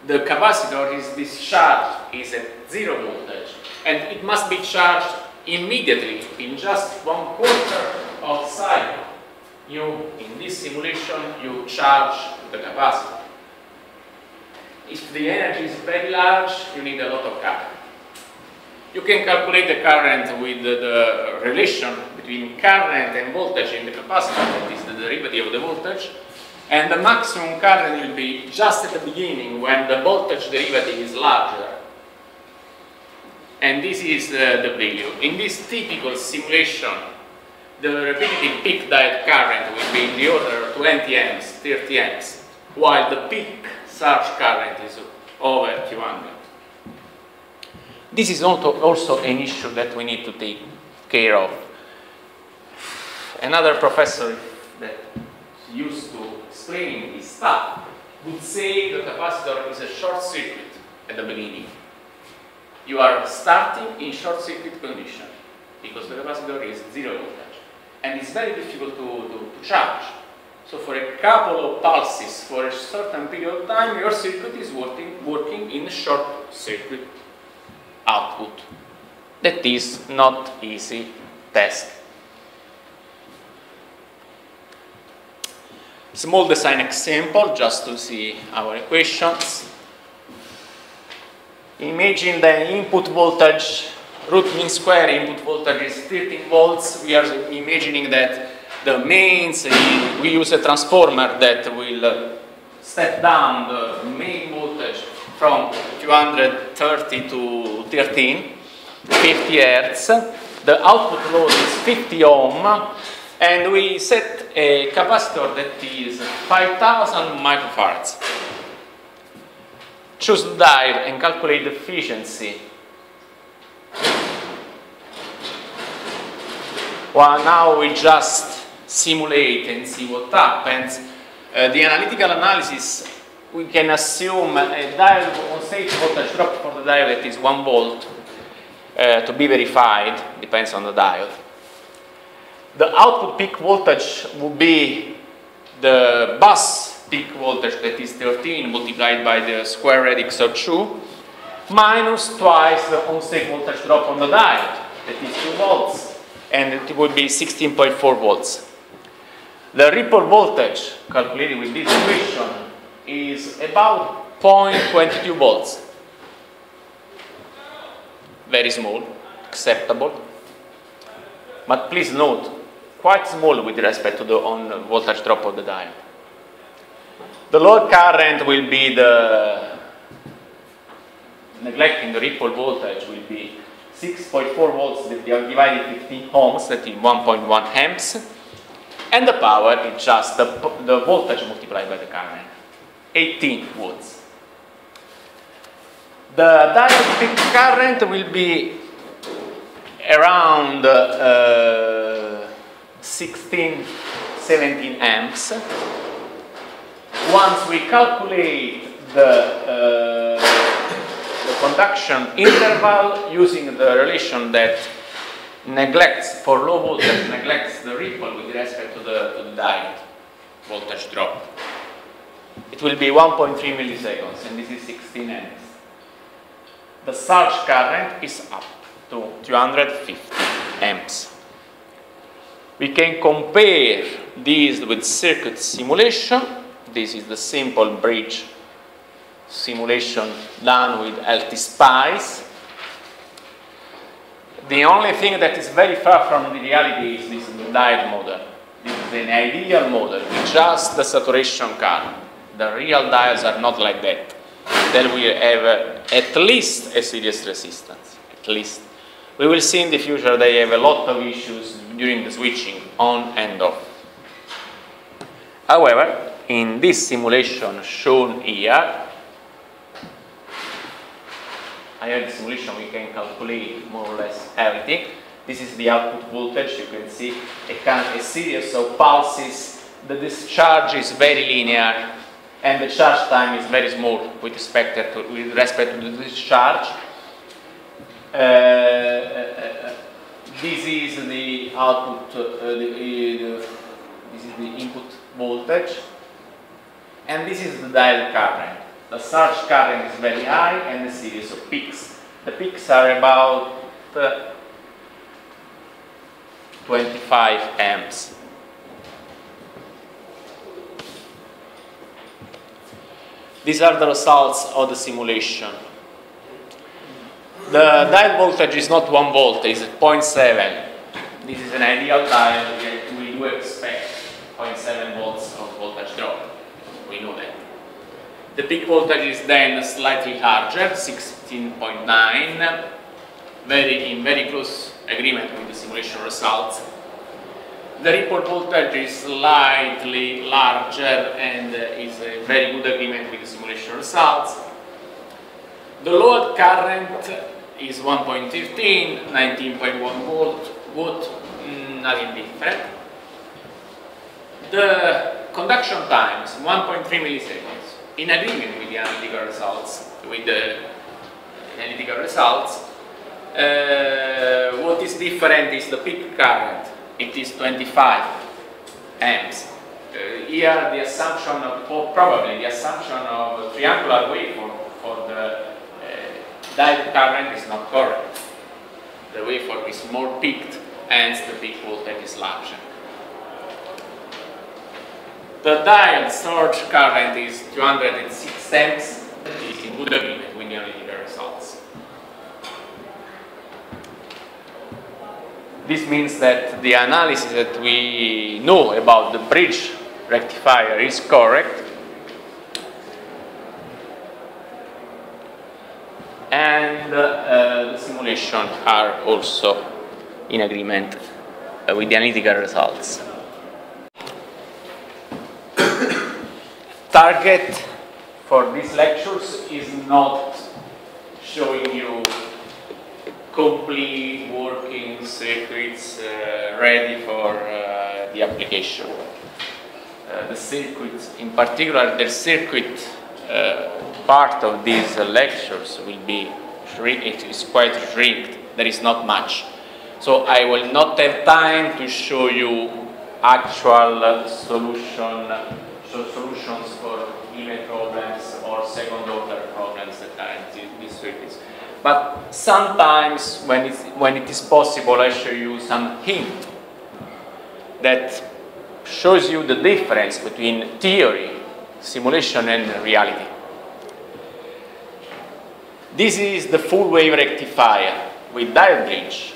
Speaker 1: the capacitor is discharged is at 0 voltage, and it must be charged immediately in just 1/4 of cycle. In this simulation, you charge the capacitor. If the energy is very large, you need a lot of current. You can calculate the current with the relation between current and voltage in the capacitor, that is the derivative of the voltage, and the maximum current will be just at the beginning when the voltage derivative is larger. And this is the value. In this typical simulation, the repetitive peak diode current will be in the order of 20 amps, 30 amps, while the peak surge current is over 200. This is also an issue that we need to take care of. Another professor that used to explain this stuff would say the capacitor is a short circuit at the beginning. You are starting in short circuit condition because the capacitor is 0 voltage, and it's very difficult to charge. So for a couple of pulses for a certain period of time, your circuit is working in a short circuit output. That is not easy task. Small design example just to see our equations. Imagine the input voltage, root mean square input voltage is 13 volts. We are imagining that the mains, we use a transformer that will step down the main voltage from 230 to 13, 50 Hertz. The output load is 50 ohm, and we set a capacitor that is 5000 microfarads. Choose the diode and calculate the efficiency. Well, now we just simulate and see what happens. The analytical analysis we can assume a diode on-state voltage drop for the diode that is 1 volt to be verified, depends on the diode. The output peak voltage would be the bus peak voltage, that is 13 multiplied by the square radix of 2, minus twice the on-state voltage drop on the diode, that is 2 volts, and it would be 16.4 volts. The ripple voltage calculated with this equation is about 0.22 volts. Very small, acceptable. But please note, quite small with respect to the on voltage drop of the diode. The load current will be neglecting the ripple voltage, will be 6.4 volts divided 15 ohms, that is 1.1 amps. And the power is just the voltage multiplied by the current, 18 volts. The diode peak current will be around 16, 17 amps. Once we calculate the conduction interval using the relation that neglects, for low voltage, neglects the ripple with respect to the diode voltage drop. It will be 1.3 milliseconds, and this is 16 amps. The surge current is up to 250 amps. We can compare these with circuit simulation. This is the simple bridge simulation done with LT-Spice. The only thing that is very far from the reality is this diode model. This is an ideal model with just the saturation current. The real diodes are not like that. Then we have at least a series resistance. At least. We will see in the future they have a lot of issues during the switching on and off. However, in this simulation shown here, I have the simulation, we can calculate more or less everything. This is the output voltage. You can see a series of pulses. The discharge is very linear, and the charge time is very small with respect to the discharge. This is the output, this is the input voltage, and this is the diode current. The surge current is very high, and a series of peaks. The peaks are about 25 amps. These are the results of the simulation. The diode voltage is not 1 volt, it is 0.7. This is an ideal diode. We do expect 0.7 volts of voltage drop. We know that. The peak voltage is then slightly larger, 16.9, in very close agreement with the simulation results. The ripple voltage is slightly larger and is a very good agreement with the simulation results. The load current is 1.13, 19.1 volt, nothing different. The conduction time is 1.3 milliseconds. In agreement with the analytical results, what is different is the peak current. It is 25 amps. Here the assumption of, probably the assumption of triangular waveform for the diode current is not correct. The waveform is more peaked, hence the peak voltage is larger. The diode surge current is 206 amps. That is in good agreement with the analytical results. This means that the analysis that we know about the bridge rectifier is correct. And the simulations are also in agreement with the analytical results. Target for these lectures is not showing you complete working circuits ready for the application. The circuit, in particular, the circuit part of these lectures will be it is quite shrinked. There is not much, so I will not have time to show you actual solutions for given problems or second order problems that are in these circuits. But sometimes when it is possible, I show you some hint that shows you the difference between theory, simulation, and reality. This is the full wave rectifier with diode bridge.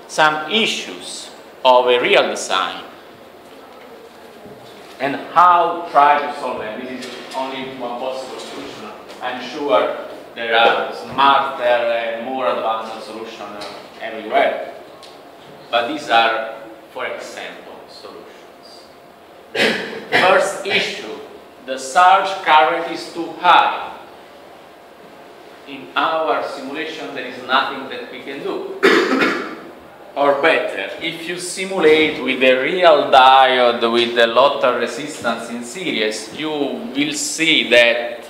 Speaker 1: Some issues of a real design and how try to solve them. This is only one possible solution. I'm sure there are smarter and more advanced solutions everywhere. But these are, for example, solutions. First issue, the surge current is too high. In our simulation, there is nothing that we can do. Or better, if you simulate with a real diode with a lot of resistance in series, you will see that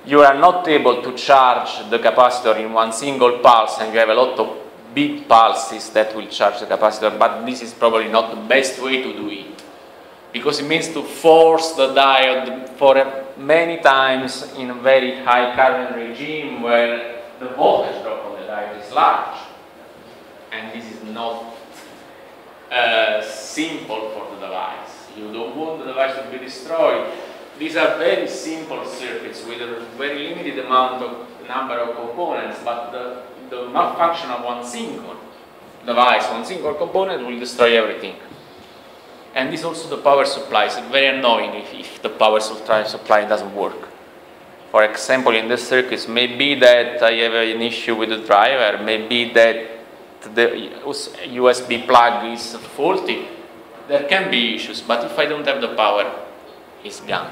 Speaker 1: you are not able to charge the capacitor in one single pulse, and you have a lot of big pulses that will charge the capacitor, but this is probably not the best way to do it, because it means to force the diode for many times in a very high current regime where the voltage drop of the diode is large. And this is not simple for the device. You don't want the device to be destroyed. These are very simple circuits with a very limited number of components, but the malfunction of one single device, one single component will destroy everything. And this is also the power supply. It's very annoying if the power supply doesn't work. For example, in the circuits, maybe that I have an issue with the driver, maybe that the USB plug is faulty. There can be issues, but if I don't have the power, it's gone.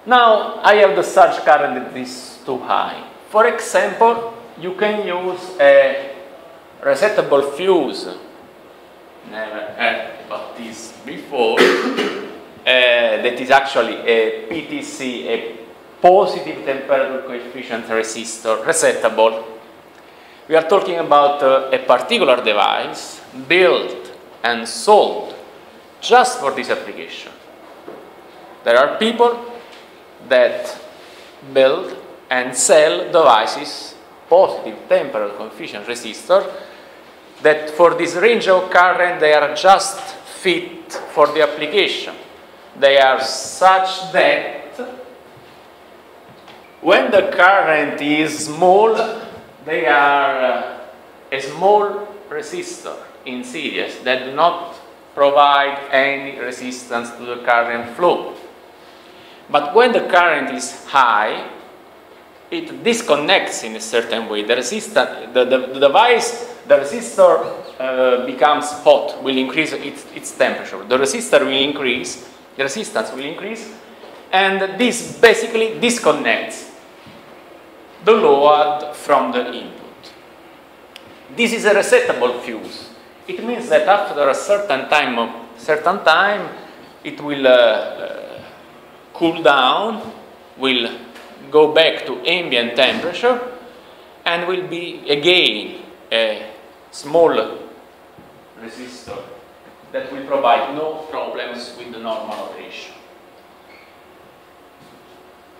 Speaker 1: Now I have the surge current that is too high. For example, you can use a resettable fuse. Never heard about this before. That is actually a PTC, a positive temperature coefficient resistor, resettable. We are talking about a particular device built and sold just for this application. There are people that build and sell devices, positive temperature coefficient resistor, that for this range of current they are just fit for the application. They are such that when the current is small, they are a small resistor in series that do not provide any resistance to the current flow. But when the current is high, it disconnects in a certain way. The resistor, the resistor becomes hot, will increase its temperature. The resistor will increase, the resistance will increase, and this basically disconnects the load from the input. This is a resettable fuse. It means that after a certain time, it will cool down, will go back to ambient temperature, and will be again a small resistor that will provide no problems with the normal operation.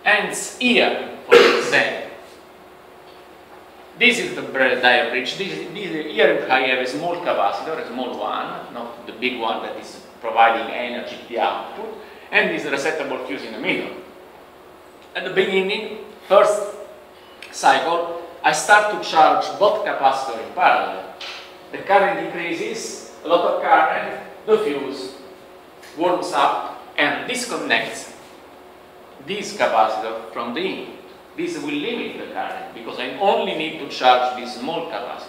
Speaker 1: Hence here, for example, this is the diode bridge. Here I have a small capacitor, a small one, not the big one that is providing energy to the output, and this resettable fuse in the middle. At the beginning, first cycle, I start to charge both capacitors in parallel. The current increases, a lot of current, the fuse warms up and disconnects this capacitor from the input. This will limit the current because I only need to charge this small capacitor.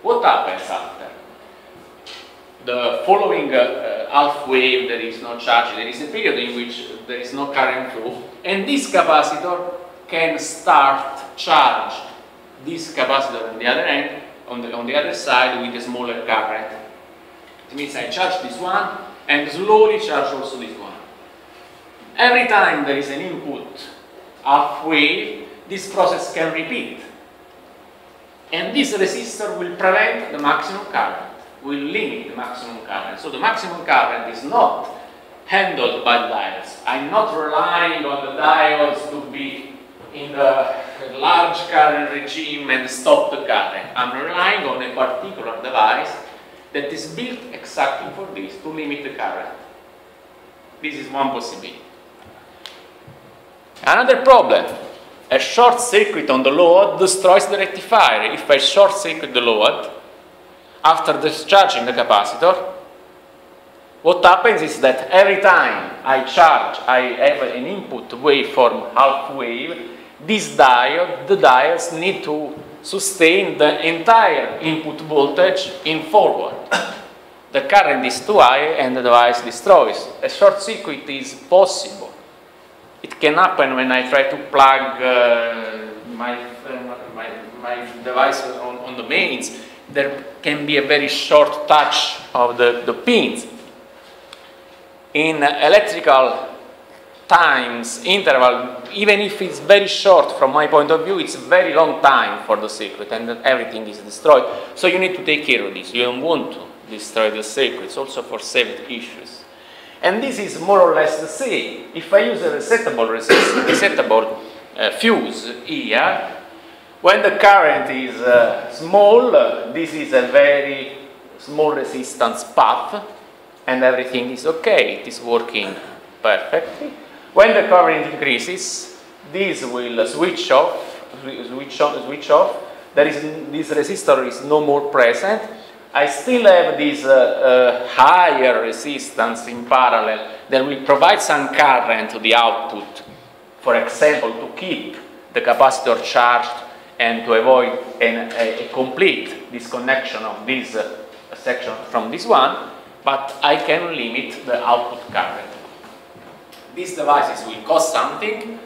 Speaker 1: What happens after? The following half wave, there is no charge. There is a period in which there is no current flow, and this capacitor can start charge this capacitor on the other end, on the other side with a smaller current. It means I charge this one and slowly charge also this one. every time there is an input half wave, this process can repeat. And this resistor will prevent the maximum current, will limit the maximum current. So the maximum current is not handled by the diodes. I'm not relying on the diodes to be in the large current regime and stop the current. I'm relying on a particular device that is built exactly for this, to limit the current. This is one possibility. Another problem, a short circuit on the load destroys the rectifier. If I short circuit the load, after discharging the capacitor, what happens is that every time I charge, I have an input waveform, half wave, this diode, the diodes need to sustain the entire input voltage in forward. The current is too high and the device destroys. A short circuit is possible. It can happen when I try to plug my device on the mains. There can be a very short touch of the pins. In electrical times, interval, even if it's very short from my point of view, it's a very long time for the circuit and everything is destroyed. So you need to take care of this. You don't want to destroy the circuits, also for safety issues. And this is more or less the same. If I use a resettable fuse here, when the current is small, this is a very small resistance path, and everything is okay. It is working perfectly. When the current increases, this will switch off. This resistor is no more present. I still have this higher resistance in parallel that will provide some current to the output, for example, to keep the capacitor charged and to avoid a complete disconnection of this section from this one, but I can limit the output current. These devices will cost something,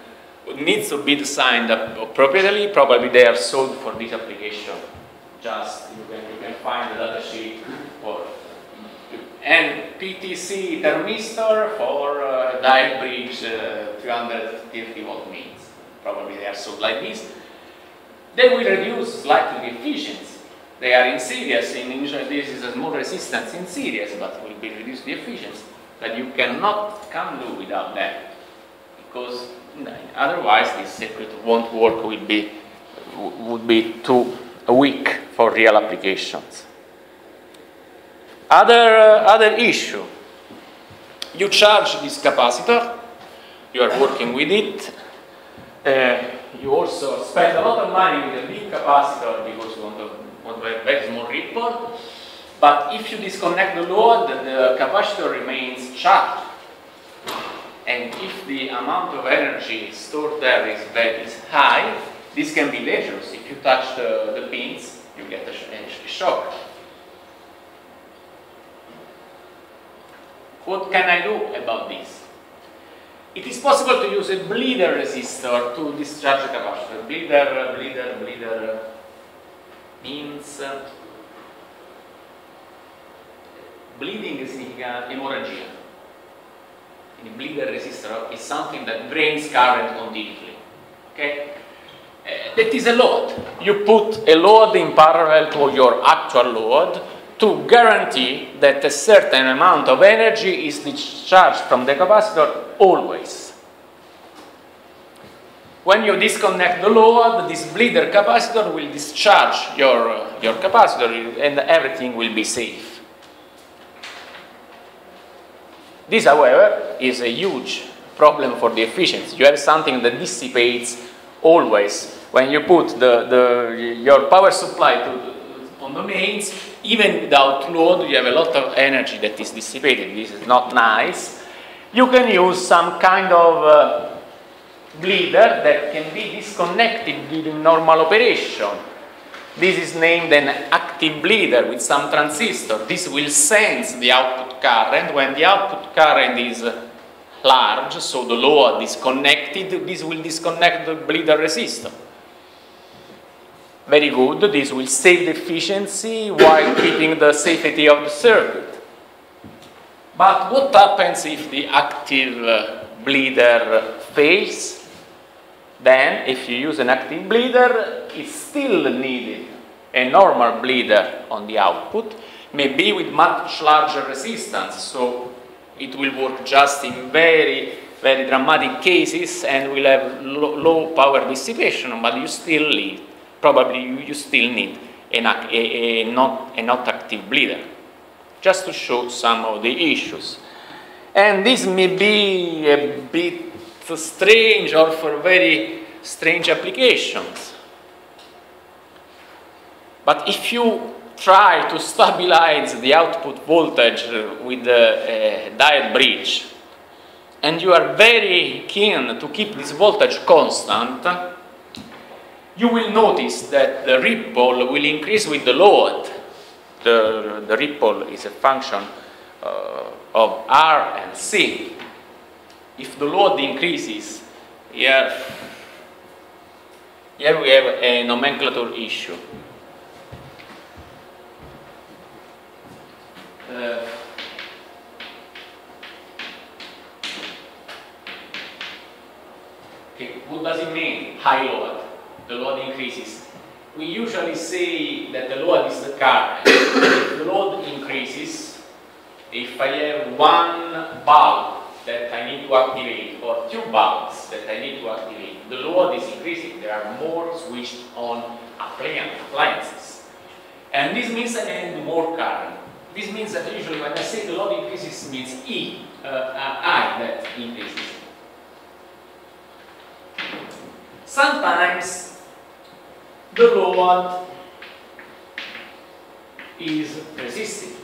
Speaker 1: needs to be designed appropriately. Probably they are sold for this application. Just you can find the data sheet for and PTC thermistor for diode bridge 330 volt mains. Probably they are sold like this. They will reduce slightly the efficiency. They are in series. This is a small resistance in series, but will be reduced the efficiency. But you can do without that, because otherwise this circuit won't work. Would be too weak for real applications. Other issue. You charge this capacitor. You are working with it. You also spend a lot of money with a big capacitor because you want to have a very small ripple. But if you disconnect the load, the capacitor remains charged. And if the amount of energy stored there is high, this can be dangerous. If you touch the pins, you get a shock. What can I do about this? It is possible to use a bleeder resistor to discharge the capacitor. Bleeder means bleeding significa emorragia. A bleeder resistor is something that drains current continuously. Okay? That is a load. You put a load in parallel to your actual load to guarantee that a certain amount of energy is discharged from the capacitor always. When you disconnect the load, this bleeder capacitor will discharge your capacitor and everything will be safe. This, however, is a huge problem for the efficiency. You have something that dissipates always. When you put your power supply on the mains, even without load, you have a lot of energy that is dissipated. This is not nice. You can use some kind of bleeder that can be disconnected during normal operation. This is named an active bleeder with some transistor. This will sense the output current. When the output current is large, so the load is connected, this will disconnect the bleeder resistor. Very good. This will save the efficiency while keeping the safety of the circuit. But what happens if the active bleeder fails, then if you use an active bleeder, it's still needed a normal bleeder on the output, maybe with much larger resistance, so it will work just in very, very dramatic cases and will have low power dissipation, but you still need, probably you still need a not active bleeder, just to show some of the issues. And this may be a bit strange or for very strange applications. But if you try to stabilize the output voltage with a diode bridge, and you are very keen to keep this voltage constant, you will notice that the ripple will increase with the load. The ripple is a function of R and C. If the load increases, here we have a nomenclature issue. Okay, what does it mean, high load? The load increases. We usually say that the load is the current. If the load increases, if I have one bulb that I need to activate or two bulbs that I need to activate, the load is increasing. There are more switched on appliances. And this means I need more current. This means that usually when I say the load increases, it means I that increases. Sometimes the load is resistive.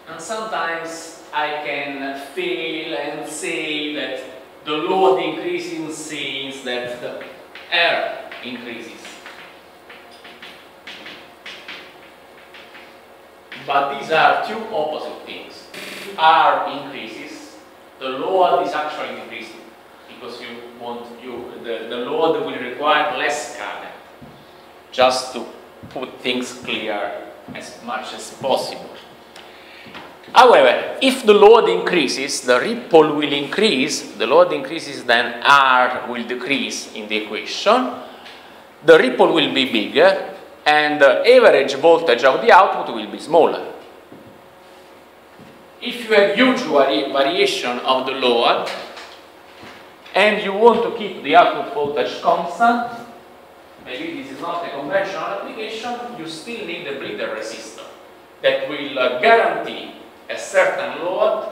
Speaker 1: And sometimes I can fail and say that the load increasing means that the R increases. But these are two opposite things. If R increases, the load is actually decreasing because the load will require less current. Just to put things clear as much as possible. However, if the load increases, the ripple will increase. The load increases, then R will decrease in the equation. The ripple will be bigger, and the average voltage of the output will be smaller. If you have huge variation of the load, and you want to keep the output voltage constant, maybe this is not a conventional application, you still need a bleeder resistor that will guarantee a certain load,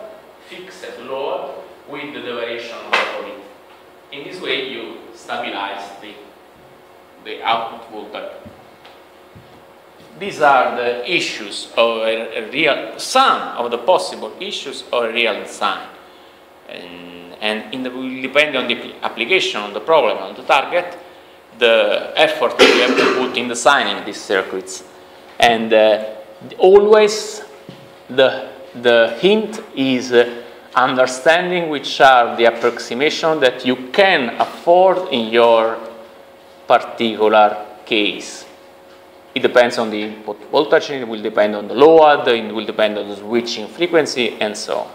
Speaker 1: fixed load, with the variation of the voltage. In this way, you stabilize the output voltage. These are the issues of some of the possible issues of a real design. And it will depend on the application, on the problem, on the target, the effort you have to put in designing these circuits. And always the hint is understanding which are the approximation that you can afford in your particular case. It depends on the input voltage, it will depend on the load, it will depend on the switching frequency, and so on.